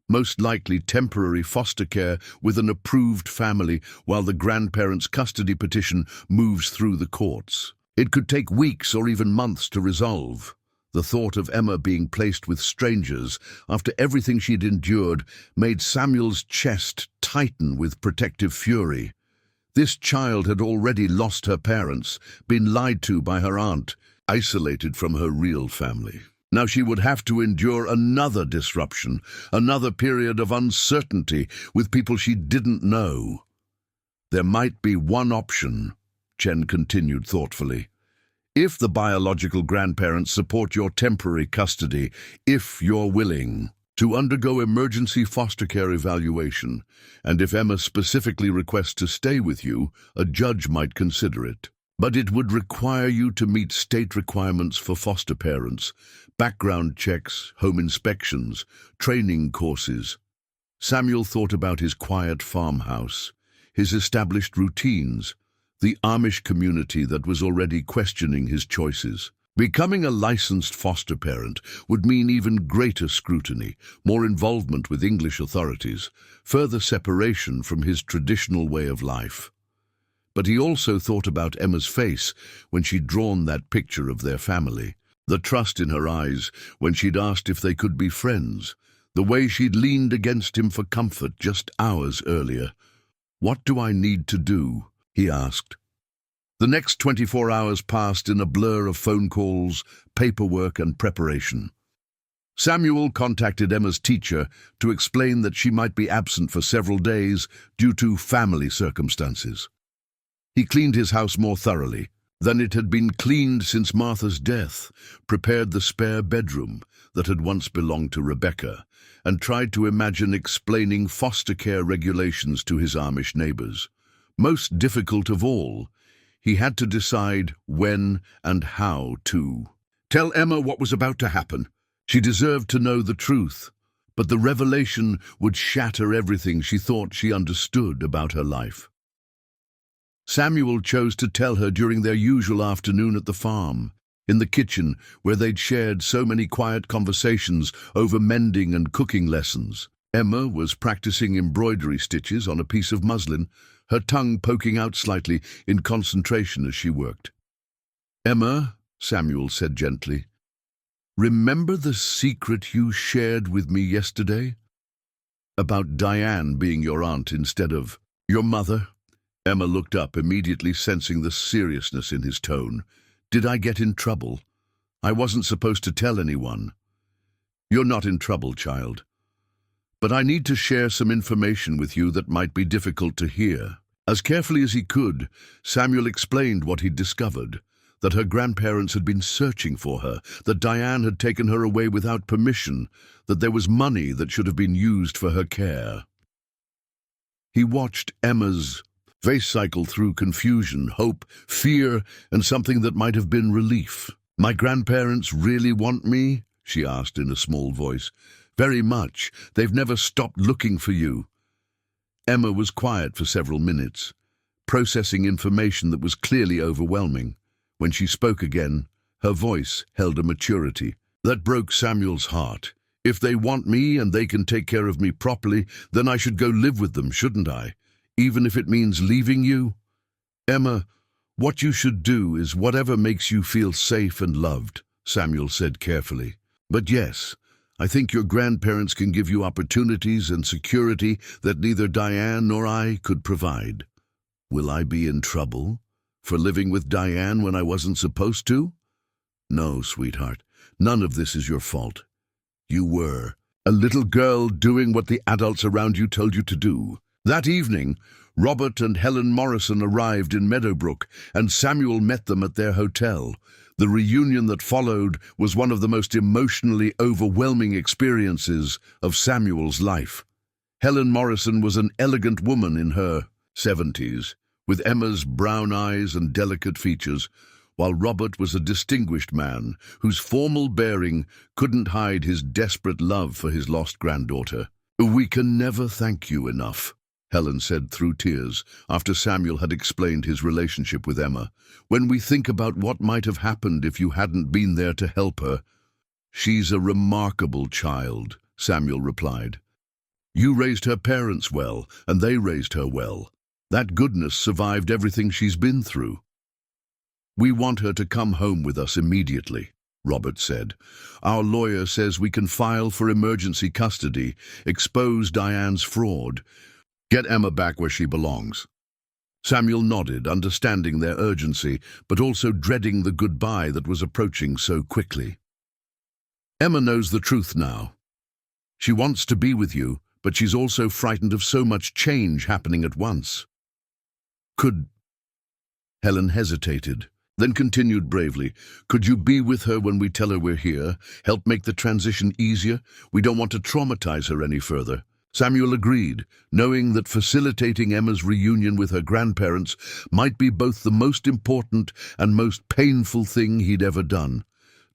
Most likely temporary foster care with an approved family while the grandparents' custody petition moves through the courts. It could take weeks or even months to resolve. The thought of Emma being placed with strangers after everything she'd endured made Samuel's chest tighten with protective fury. This child had already lost her parents, been lied to by her aunt, isolated from her real family. Now she would have to endure another disruption, another period of uncertainty with people she didn't know. There might be one option, Chen continued thoughtfully. If the biological grandparents support your temporary custody, if you're willing to undergo emergency foster care evaluation, and if Emma specifically requests to stay with you, a judge might consider it. But it would require you to meet state requirements for foster parents, background checks, home inspections, training courses. Samuel thought about his quiet farmhouse, his established routines, the Amish community that was already questioning his choices. Becoming a licensed foster parent would mean even greater scrutiny, more involvement with English authorities, further separation from his traditional way of life. But he also thought about Emma's face when she'd drawn that picture of their family, the trust in her eyes when she'd asked if they could be friends, the way she'd leaned against him for comfort just hours earlier. "What do I need to do?" he asked. The next 24 hours passed in a blur of phone calls, paperwork, and preparation. Samuel contacted Emma's teacher to explain that she might be absent for several days due to family circumstances. He cleaned his house more thoroughly than it had been cleaned since Martha's death, prepared the spare bedroom that had once belonged to Rebecca, and tried to imagine explaining foster care regulations to his Amish neighbors. Most difficult of all, he had to decide when and how to tell Emma what was about to happen. She deserved to know the truth, but the revelation would shatter everything she thought she understood about her life. Samuel chose to tell her during their usual afternoon at the farm, in the kitchen where they'd shared so many quiet conversations over mending and cooking lessons. Emma was practicing embroidery stitches on a piece of muslin, her tongue poking out slightly in concentration as she worked. "Emma," Samuel said gently, "remember the secret you shared with me yesterday? About Diane being your aunt instead of your mother?" Emma looked up, immediately sensing the seriousness in his tone. "Did I get in trouble? I wasn't supposed to tell anyone." "You're not in trouble, child. But I need to share some information with you that might be difficult to hear." As carefully as he could, Samuel explained what he'd discovered, that her grandparents had been searching for her, that Diane had taken her away without permission, that there was money that should have been used for her care. He watched Emma's face cycle through confusion, hope, fear, and something that might have been relief. "My grandparents really want me?" she asked in a small voice. "Very much. They've never stopped looking for you." Emma was quiet for several minutes, processing information that was clearly overwhelming. When she spoke again, her voice held a maturity that broke Samuel's heart. "If they want me and they can take care of me properly, then I should go live with them, shouldn't I? Even if it means leaving you? Emma, what you should do is whatever makes you feel safe and loved," Samuel said carefully. "But yes, I think your grandparents can give you opportunities and security that neither Diane nor I could provide." "Will I be in trouble for living with Diane when I wasn't supposed to?" "No, sweetheart. None of this is your fault. You were a little girl doing what the adults around you told you to do." That evening, Robert and Helen Morrison arrived in Meadowbrook, and Samuel met them at their hotel. The reunion that followed was one of the most emotionally overwhelming experiences of Samuel's life. Helen Morrison was an elegant woman in her 70s, with Emma's brown eyes and delicate features, while Robert was a distinguished man whose formal bearing couldn't hide his desperate love for his lost granddaughter. "We can never thank you enough," Helen said through tears, after Samuel had explained his relationship with Emma. When we think about what might have happened if you hadn't been there to help her. She's a remarkable child, Samuel replied. You raised her parents well, and they raised her well. That goodness survived everything she's been through. We want her to come home with us immediately, Robert said. Our lawyer says we can file for emergency custody, expose Diane's fraud, get Emma back where she belongs. Samuel nodded, understanding their urgency, but also dreading the goodbye that was approaching so quickly. Emma knows the truth now. She wants to be with you, but she's also frightened of so much change happening at once. Helen hesitated, then continued bravely. Could you be with her when we tell her we're here? Help make the transition easier? We don't want to traumatize her any further. Samuel agreed, knowing that facilitating Emma's reunion with her grandparents might be both the most important and most painful thing he'd ever done.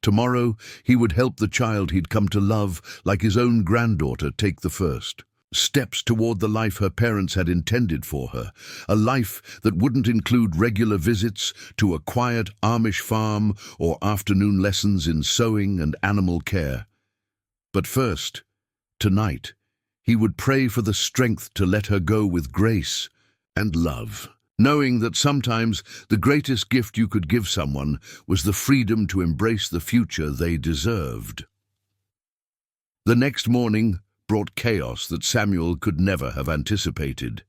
Tomorrow, he would help the child he'd come to love like his own granddaughter take the first steps toward the life her parents had intended for her, a life that wouldn't include regular visits to a quiet Amish farm or afternoon lessons in sewing and animal care. But first, tonight, he would pray for the strength to let her go with grace and love, knowing that sometimes the greatest gift you could give someone was the freedom to embrace the future they deserved. The next morning brought chaos that Samuel could never have anticipated.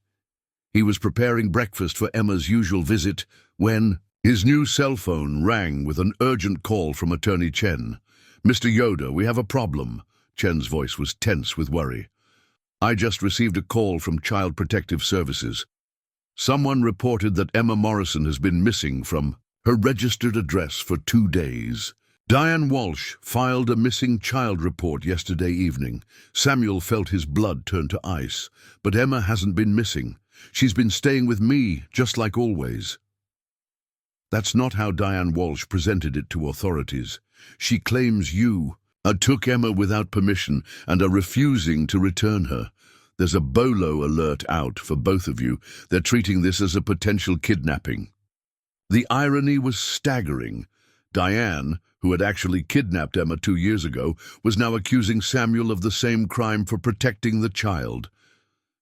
He was preparing breakfast for Emma's usual visit when his new cell phone rang with an urgent call from Attorney Chen. Mr. Yoder, we have a problem. Chen's voice was tense with worry. I just received a call from Child Protective Services. Someone reported that Emma Morrison has been missing from her registered address for 2 days. Diane Walsh filed a missing child report yesterday evening. Samuel felt his blood turn to ice. But Emma hasn't been missing. She's been staying with me, just like always. That's not how Diane Walsh presented it to authorities. She claims you took Emma without permission and are refusing to return her. There's a BOLO alert out for both of you. They're treating this as a potential kidnapping. The irony was staggering. Diane, who had actually kidnapped Emma 2 years ago, was now accusing Samuel of the same crime for protecting the child.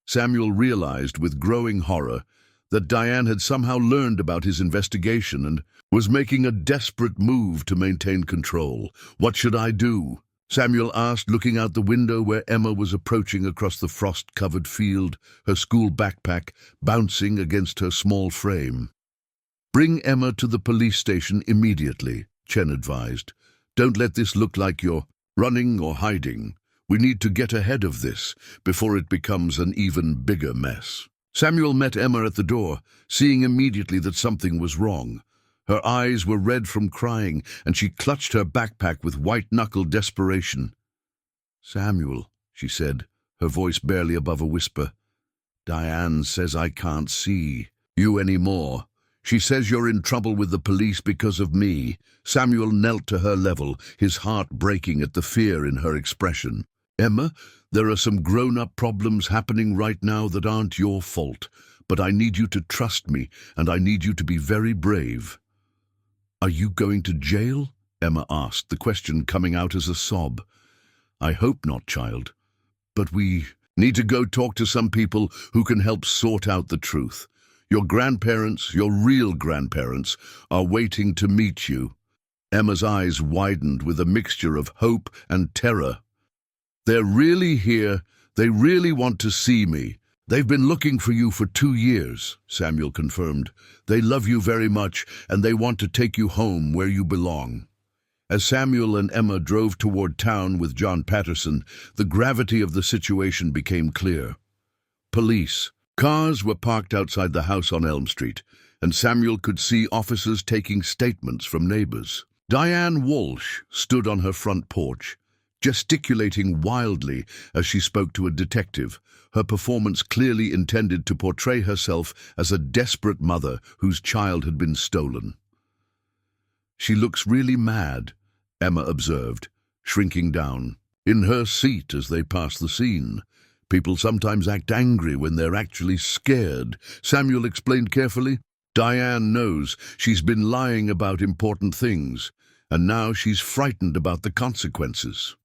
Samuel realized with growing horror that Diane had somehow learned about his investigation and was making a desperate move to maintain control. What should I do? Samuel asked, looking out the window where Emma was approaching across the frost-covered field, her school backpack bouncing against her small frame. Bring Emma to the police station immediately, Chen advised. Don't let this look like you're running or hiding. We need to get ahead of this before it becomes an even bigger mess. Samuel met Emma at the door, seeing immediately that something was wrong. Her eyes were red from crying, and she clutched her backpack with white-knuckled desperation. Samuel, she said, her voice barely above a whisper. Diane says I can't see you anymore. She says you're in trouble with the police because of me. Samuel knelt to her level, his heart breaking at the fear in her expression. Emma, there are some grown-up problems happening right now that aren't your fault, but I need you to trust me, and I need you to be very brave. Are you going to jail? Emma asked, the question coming out as a sob. I hope not, child. But we need to go talk to some people who can help sort out the truth. Your grandparents, your real grandparents, are waiting to meet you. Emma's eyes widened with a mixture of hope and terror. They're really here. They really want to see me. They've been looking for you for 2 years, Samuel confirmed. They love you very much, and they want to take you home where you belong. As Samuel and Emma drove toward town with John Patterson, the gravity of the situation became clear. Police. Cars were parked outside the house on Elm Street, and Samuel could see officers taking statements from neighbors. Diane Walsh stood on her front porch, gesticulating wildly as she spoke to a detective, her performance clearly intended to portray herself as a desperate mother whose child had been stolen. She looks really mad, Emma observed, shrinking down. In her seat as they passed the scene, People sometimes act angry when they're actually scared, Samuel explained carefully. Diane knows she's been lying about important things, and now she's frightened about the consequences.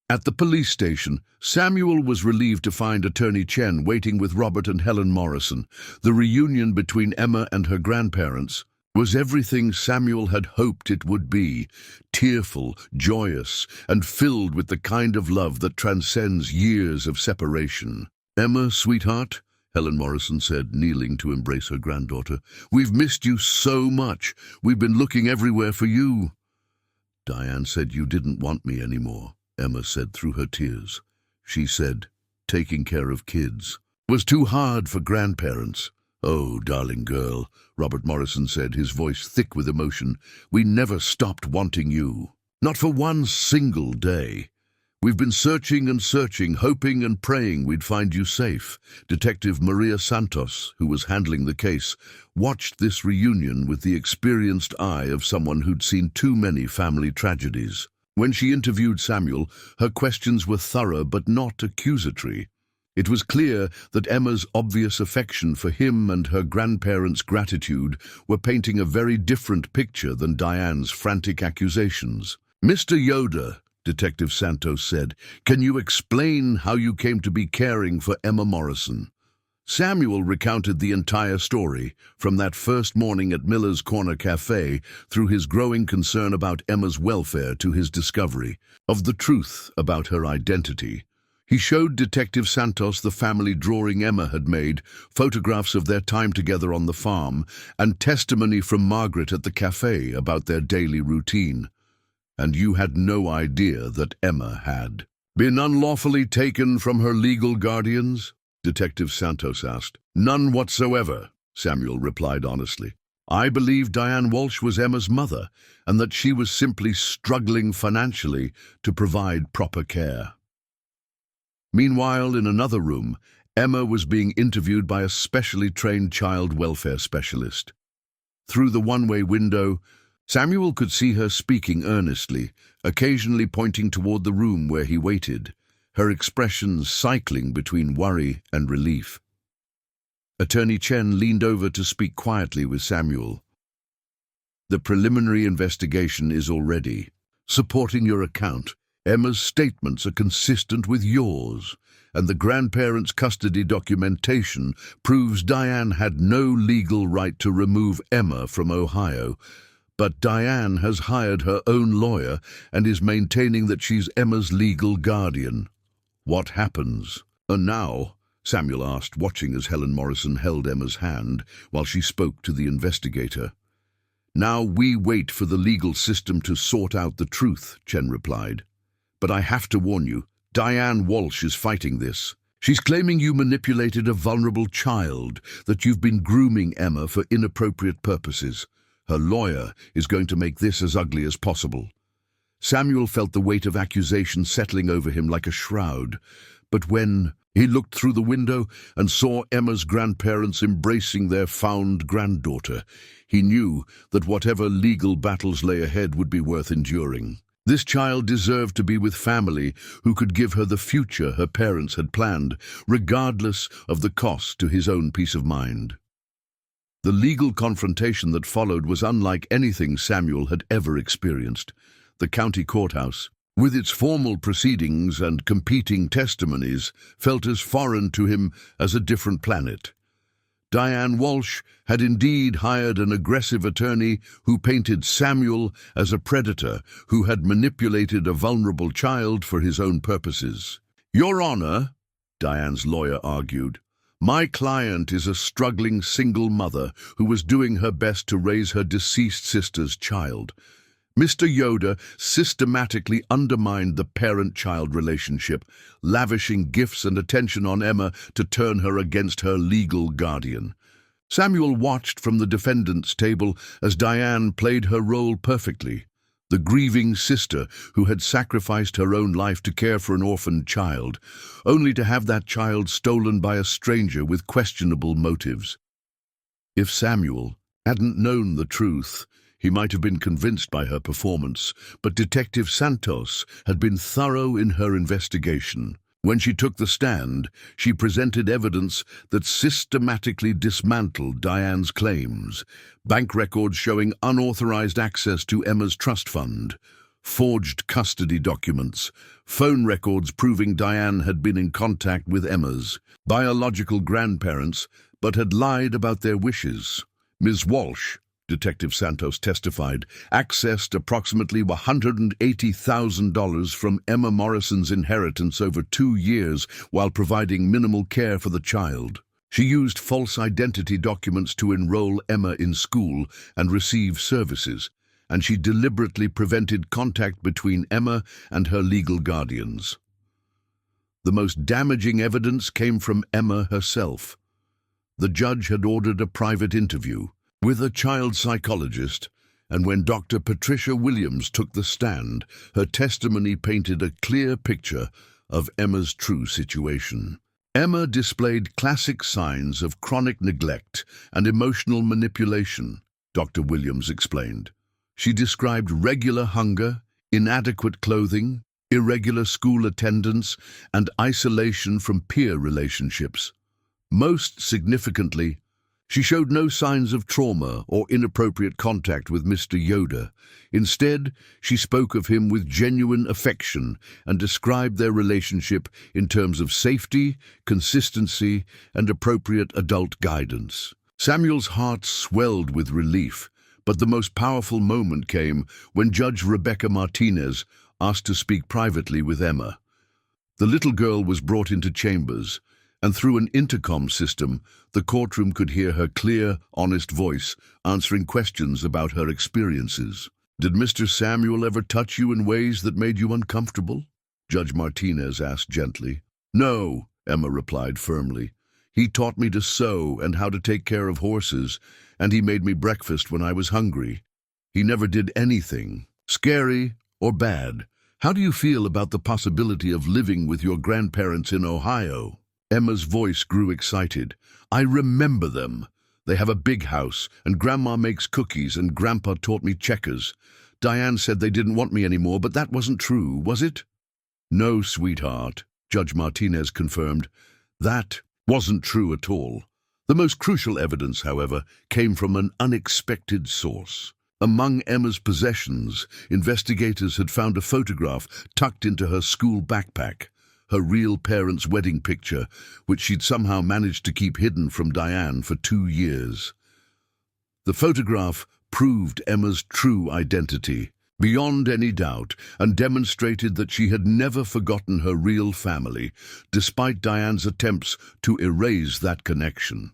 At the police station, Samuel was relieved to find Attorney Chen waiting with Robert and Helen Morrison. The reunion between Emma and her grandparents was everything Samuel had hoped it would be, tearful, joyous, and filled with the kind of love that transcends years of separation. "Emma, sweetheart," Helen Morrison said, kneeling to embrace her granddaughter, "we've missed you so much. We've been looking everywhere for you." "Diane said you didn't want me anymore," Emma said through her tears. She said, "Taking care of kids was too hard for grandparents." "Oh, darling girl," Robert Morrison said, his voice thick with emotion, "we never stopped wanting you. Not for one single day. We've been searching and searching, hoping and praying we'd find you safe." Detective Maria Santos, who was handling the case, watched this reunion with the experienced eye of someone who'd seen too many family tragedies. When she interviewed Samuel, her questions were thorough but not accusatory. It was clear that Emma's obvious affection for him and her grandparents' gratitude were painting a very different picture than Diane's frantic accusations. "Mr. Yoder," Detective Santos said, "can you explain how you came to be caring for Emma Morrison?" Samuel recounted the entire story, from that first morning at Miller's Corner Café through his growing concern about Emma's welfare to his discovery of the truth about her identity. He showed Detective Santos the family drawing Emma had made, photographs of their time together on the farm, and testimony from Margaret at the café about their daily routine. "And you had no idea that Emma had been unlawfully taken from her legal guardians?" Detective Santos asked. "None whatsoever," Samuel replied honestly. "I believed Diane Walsh was Emma's mother, and that she was simply struggling financially to provide proper care." Meanwhile, in another room, Emma was being interviewed by a specially trained child welfare specialist. Through the one-way window, Samuel could see her speaking earnestly, occasionally pointing toward the room where he waited, her expressions cycling between worry and relief. Attorney Chen leaned over to speak quietly with Samuel. "The preliminary investigation is already supporting your account. Emma's statements are consistent with yours, and the grandparents' custody documentation proves Diane had no legal right to remove Emma from Ohio. But Diane has hired her own lawyer and is maintaining that she's Emma's legal guardian. What happens?" "And now," Samuel asked, watching as Helen Morrison held Emma's hand while she spoke to the investigator. "Now we wait for the legal system to sort out the truth," Chen replied. "But I have to warn you, Diane Walsh is fighting this. She's claiming you manipulated a vulnerable child, that you've been grooming Emma for inappropriate purposes. Her lawyer is going to make this as ugly as possible." Samuel felt the weight of accusation settling over him like a shroud. But when he looked through the window and saw Emma's grandparents embracing their found granddaughter, he knew that whatever legal battles lay ahead would be worth enduring. This child deserved to be with family who could give her the future her parents had planned, regardless of the cost to his own peace of mind. The legal confrontation that followed was unlike anything Samuel had ever experienced. The county courthouse, with its formal proceedings and competing testimonies, felt as foreign to him as a different planet. Diane Walsh had indeed hired an aggressive attorney who painted Samuel as a predator who had manipulated a vulnerable child for his own purposes. "Your Honor," Diane's lawyer argued, "my client is a struggling single mother who was doing her best to raise her deceased sister's child. Mr. Yoder systematically undermined the parent-child relationship, lavishing gifts and attention on Emma to turn her against her legal guardian." Samuel watched from the defendant's table as Diane played her role perfectly. The grieving sister who had sacrificed her own life to care for an orphaned child, only to have that child stolen by a stranger with questionable motives. If Samuel hadn't known the truth, he might have been convinced by her performance, but Detective Santos had been thorough in her investigation. When she took the stand, she presented evidence that systematically dismantled Diane's claims: bank records showing unauthorized access to Emma's trust fund, forged custody documents, phone records proving Diane had been in contact with Emma's biological grandparents but had lied about their wishes. Ms. Walsh, Detective Santos testified, accessed approximately $180,000 from Emma Morrison's inheritance over 2 years while providing minimal care for the child. She used false identity documents to enroll Emma in school and receive services, and she deliberately prevented contact between Emma and her legal guardians. The most damaging evidence came from Emma herself. The judge had ordered a private interview with a child psychologist, and when Dr. Patricia Williams took the stand, her testimony painted a clear picture of Emma's true situation. Emma displayed classic signs of chronic neglect and emotional manipulation, Dr. Williams explained. She described regular hunger, inadequate clothing, irregular school attendance, and isolation from peer relationships. Most significantly, she showed no signs of trauma or inappropriate contact with Mr. Yoder. Instead, she spoke of him with genuine affection and described their relationship in terms of safety, consistency, and appropriate adult guidance. Samuel's heart swelled with relief, but the most powerful moment came when Judge Rebecca Martinez asked to speak privately with Emma. The little girl was brought into chambers, and through an intercom system, the courtroom could hear her clear, honest voice answering questions about her experiences. "Did Mr. Samuel ever touch you in ways that made you uncomfortable?" Judge Martinez asked gently. "No," Emma replied firmly. "He taught me to sew and how to take care of horses, and he made me breakfast when I was hungry. He never did anything scary or bad. How do you feel about the possibility of living with your grandparents in Ohio?" Emma's voice grew excited. "I remember them. They have a big house, and Grandma makes cookies, and Grandpa taught me checkers. Diane said they didn't want me anymore, but that wasn't true, was it?" "No, sweetheart," Judge Martinez confirmed. "That wasn't true at all." The most crucial evidence, however, came from an unexpected source. Among Emma's possessions, investigators had found a photograph tucked into her school backpack, her real parents' wedding picture, which she'd somehow managed to keep hidden from Diane for 2 years. The photograph proved Emma's true identity, beyond any doubt, and demonstrated that she had never forgotten her real family, despite Diane's attempts to erase that connection.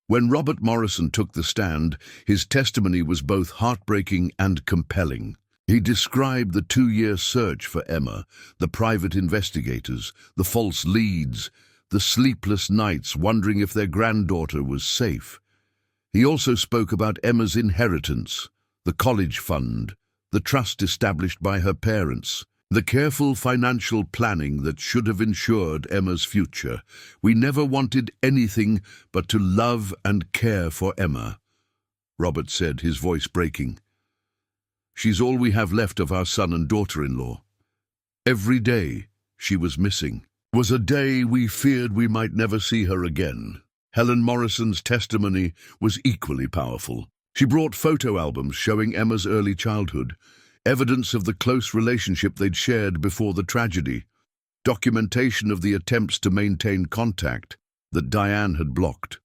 When Robert Morrison took the stand, his testimony was both heartbreaking and compelling. He described the 2-year search for Emma, the private investigators, the false leads, the sleepless nights wondering if their granddaughter was safe. He also spoke about Emma's inheritance, the college fund, the trust established by her parents, the careful financial planning that should have ensured Emma's future. "We never wanted anything but to love and care for Emma," Robert said, his voice breaking. "She's all we have left of our son and daughter-in-law. Every day she was missing was a day we feared we might never see her again." Helen Morrison's testimony was equally powerful. She brought photo albums showing Emma's early childhood, evidence of the close relationship they'd shared before the tragedy, documentation of the attempts to maintain contact that Diane had blocked.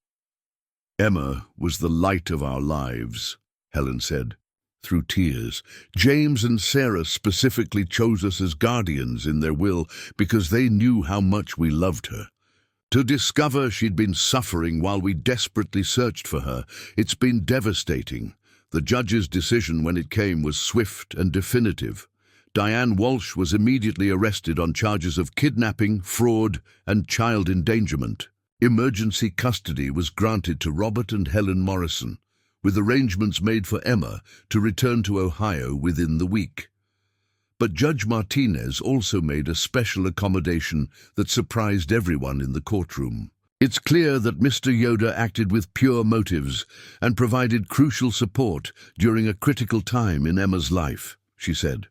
"Emma was the light of our lives," Helen said, through tears. "James and Sarah specifically chose us as guardians in their will because they knew how much we loved her. To discover she'd been suffering while we desperately searched for her, it's been devastating." The judge's decision when it came was swift and definitive. Diane Walsh was immediately arrested on charges of kidnapping, fraud, and child endangerment. Emergency custody was granted to Robert and Helen Morrison, with arrangements made for Emma to return to Ohio within the week. But Judge Martinez also made a special accommodation that surprised everyone in the courtroom. "It's clear that Mr. Yoder acted with pure motives and provided crucial support during a critical time in Emma's life," she said.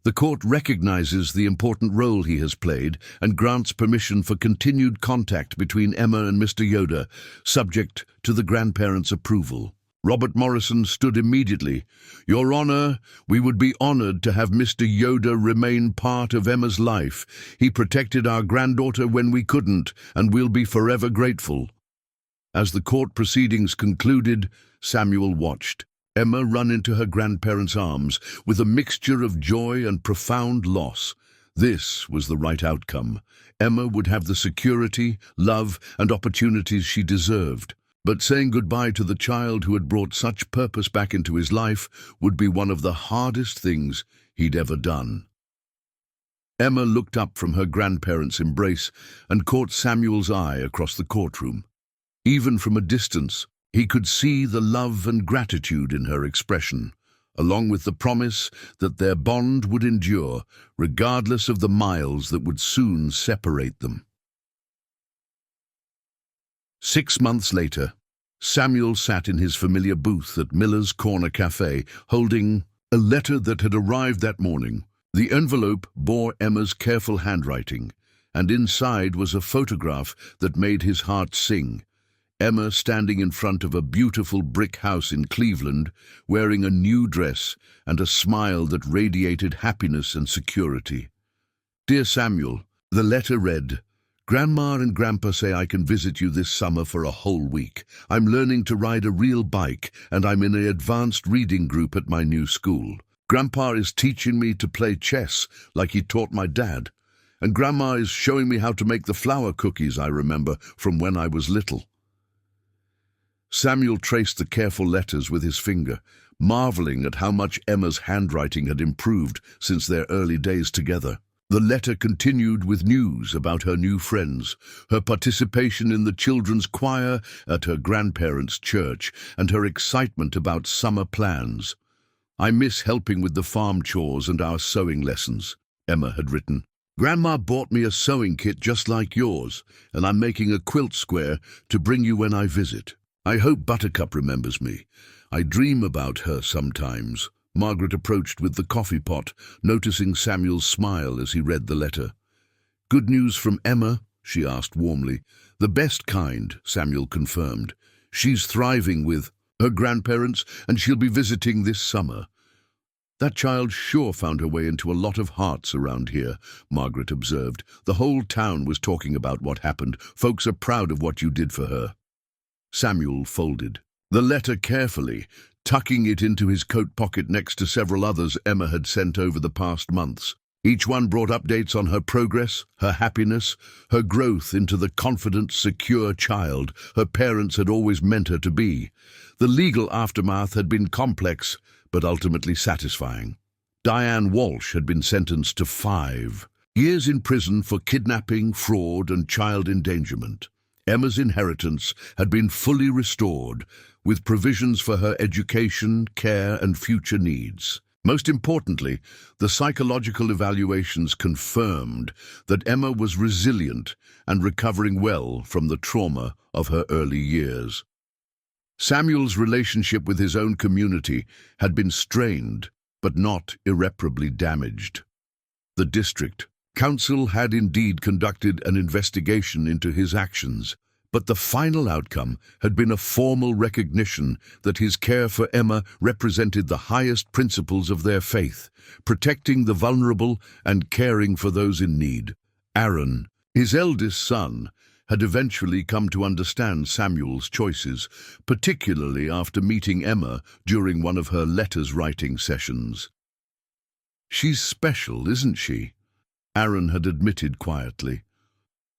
The court recognizes the important role he has played and grants permission for continued contact between Emma and Mr. Yoder, subject to the grandparents' approval. Robert Morrison stood immediately. "Your Honor, we would be honored to have Mr. Yoder remain part of Emma's life. He protected our granddaughter when we couldn't, and we'll be forever grateful." As the court proceedings concluded, Samuel watched Emma run into her grandparents' arms with a mixture of joy and profound loss. This was the right outcome. Emma would have the security, love, and opportunities she deserved. But saying goodbye to the child who had brought such purpose back into his life would be one of the hardest things he'd ever done. Emma looked up from her grandparents' embrace and caught Samuel's eye across the courtroom. Even from a distance, he could see the love and gratitude in her expression, along with the promise that their bond would endure, regardless of the miles that would soon separate them. 6 months later, Samuel sat in his familiar booth at Miller's Corner Café, holding a letter that had arrived that morning. The envelope bore Emma's careful handwriting, and inside was a photograph that made his heart sing. Emma standing in front of a beautiful brick house in Cleveland, wearing a new dress and a smile that radiated happiness and security. "Dear Samuel," the letter read, "Grandma and Grandpa say I can visit you this summer for a whole week. I'm learning to ride a real bike, and I'm in an advanced reading group at my new school. Grandpa is teaching me to play chess like he taught my dad, and Grandma is showing me how to make the flour cookies I remember from when I was little." Samuel traced the careful letters with his finger, marveling at how much Emma's handwriting had improved since their early days together. The letter continued with news about her new friends, her participation in the children's choir at her grandparents' church, and her excitement about summer plans. "I miss helping with the farm chores and our sewing lessons," Emma had written. "Grandma bought me a sewing kit just like yours, and I'm making a quilt square to bring you when I visit. I hope Buttercup remembers me. I dream about her sometimes." Margaret approached with the coffee pot, noticing Samuel's smile as he read the letter. "Good news from Emma?" she asked warmly. "The best kind," Samuel confirmed. "She's thriving with her grandparents, and she'll be visiting this summer." "That child sure found her way into a lot of hearts around here," Margaret observed. "The whole town was talking about what happened. Folks are proud of what you did for her." Samuel folded the letter carefully, tucking it into his coat pocket next to several others Emma had sent over the past months. Each one brought updates on her progress, her happiness, her growth into the confident, secure child her parents had always meant her to be. The legal aftermath had been complex, but ultimately satisfying. Diane Walsh had been sentenced to 5 years in prison for kidnapping, fraud, and child endangerment. Emma's inheritance had been fully restored, with provisions for her education, care, and future needs. Most importantly, the psychological evaluations confirmed that Emma was resilient and recovering well from the trauma of her early years. Samuel's relationship with his own community had been strained, but not irreparably damaged. The district council had indeed conducted an investigation into his actions, but the final outcome had been a formal recognition that his care for Emma represented the highest principles of their faith, protecting the vulnerable and caring for those in need. Aaron, his eldest son, had eventually come to understand Samuel's choices, particularly after meeting Emma during one of her letters-writing sessions. "She's special, isn't she?" Aaron had admitted quietly.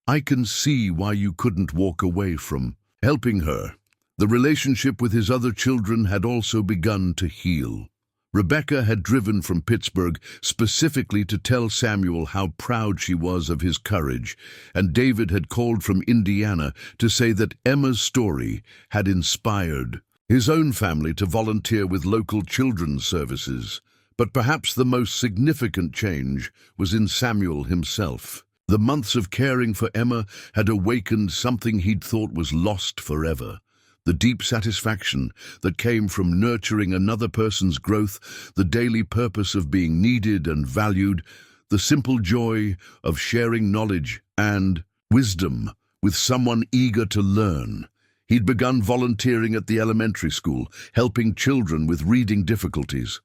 "I can see why you couldn't walk away from helping her." The relationship with his other children had also begun to heal. Rebecca had driven from Pittsburgh specifically to tell Samuel how proud she was of his courage, and David had called from Indiana to say that Emma's story had inspired his own family to volunteer with local children's services. But perhaps the most significant change was in Samuel himself. The months of caring for Emma had awakened something he'd thought was lost forever: The deep satisfaction that came from nurturing another person's growth, the daily purpose of being needed and valued, the simple joy of sharing knowledge and wisdom with someone eager to learn. He'd begun volunteering at the elementary school, helping children with reading difficulties.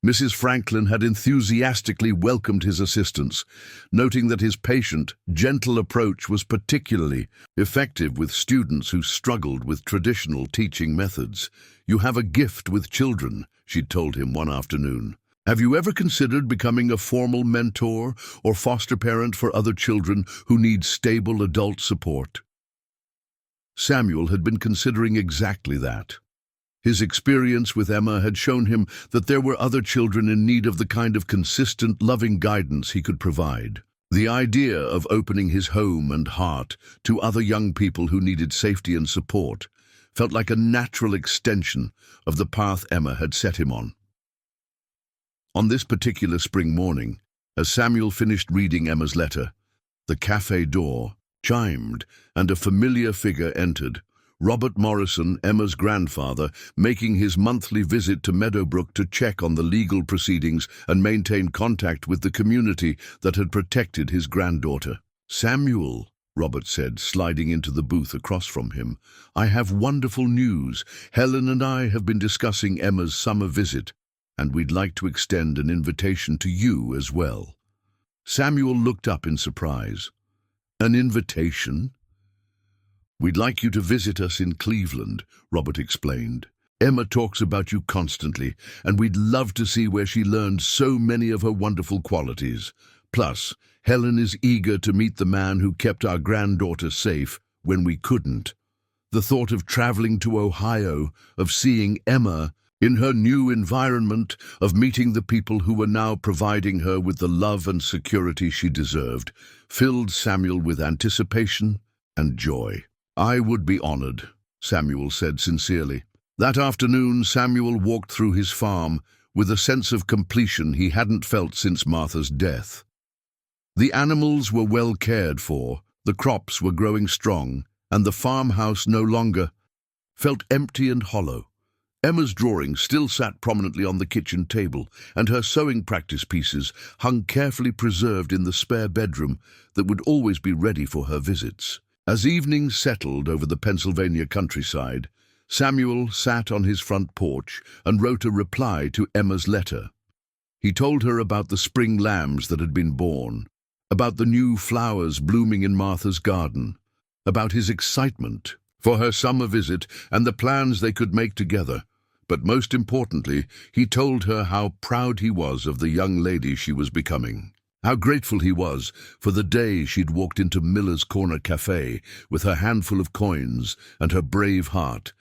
Mrs. Franklin had enthusiastically welcomed his assistance, noting that his patient, gentle approach was particularly effective with students who struggled with traditional teaching methods. "You have a gift with children," she'd told him one afternoon. "Have you ever considered becoming a formal mentor or foster parent for other children who need stable adult support?" Samuel had been considering exactly that. His experience with Emma had shown him that there were other children in need of the kind of consistent, loving guidance he could provide. The idea of opening his home and heart to other young people who needed safety and support felt like a natural extension of the path Emma had set him on. On this particular spring morning, as Samuel finished reading Emma's letter, the cafe door chimed and a familiar figure entered. Robert Morrison, Emma's grandfather, making his monthly visit to Meadowbrook to check on the legal proceedings and maintain contact with the community that had protected his granddaughter. "Samuel," Robert said, sliding into the booth across from him, "I have wonderful news. Helen and I have been discussing Emma's summer visit, and we'd like to extend an invitation to you as well." Samuel looked up in surprise. "An invitation?" "We'd like you to visit us in Cleveland," Robert explained. "Emma talks about you constantly, and we'd love to see where she learned so many of her wonderful qualities. Plus, Helen is eager to meet the man who kept our granddaughter safe when we couldn't." The thought of traveling to Ohio, of seeing Emma in her new environment, of meeting the people who were now providing her with the love and security she deserved, filled Samuel with anticipation and joy. "I would be honored," Samuel said sincerely. That afternoon, Samuel walked through his farm with a sense of completion he hadn't felt since Martha's death. The animals were well cared for, the crops were growing strong, and the farmhouse no longer felt empty and hollow. Emma's drawing still sat prominently on the kitchen table, and her sewing practice pieces hung carefully preserved in the spare bedroom that would always be ready for her visits. As evening settled over the Pennsylvania countryside, Samuel sat on his front porch and wrote a reply to Emma's letter. He told her about the spring lambs that had been born, about the new flowers blooming in Martha's garden, about his excitement for her summer visit and the plans they could make together. But most importantly, he told her how proud he was of the young lady she was becoming. How grateful he was for the day she'd walked into Miller's Corner Café with her handful of coins and her brave heart,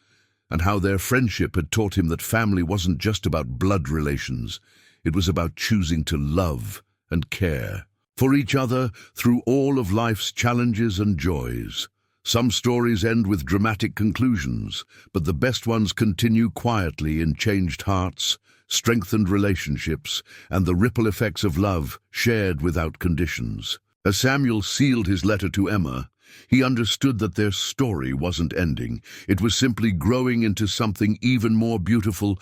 and how their friendship had taught him that family wasn't just about blood relations. It was about choosing to love and care for each other through all of life's challenges and joys. Some stories end with dramatic conclusions, but the best ones continue quietly in changed hearts, strengthened relationships, and the ripple effects of love shared without conditions. As Samuel sealed his letter to Emma, he understood that their story wasn't ending. It was simply growing into something even more beautiful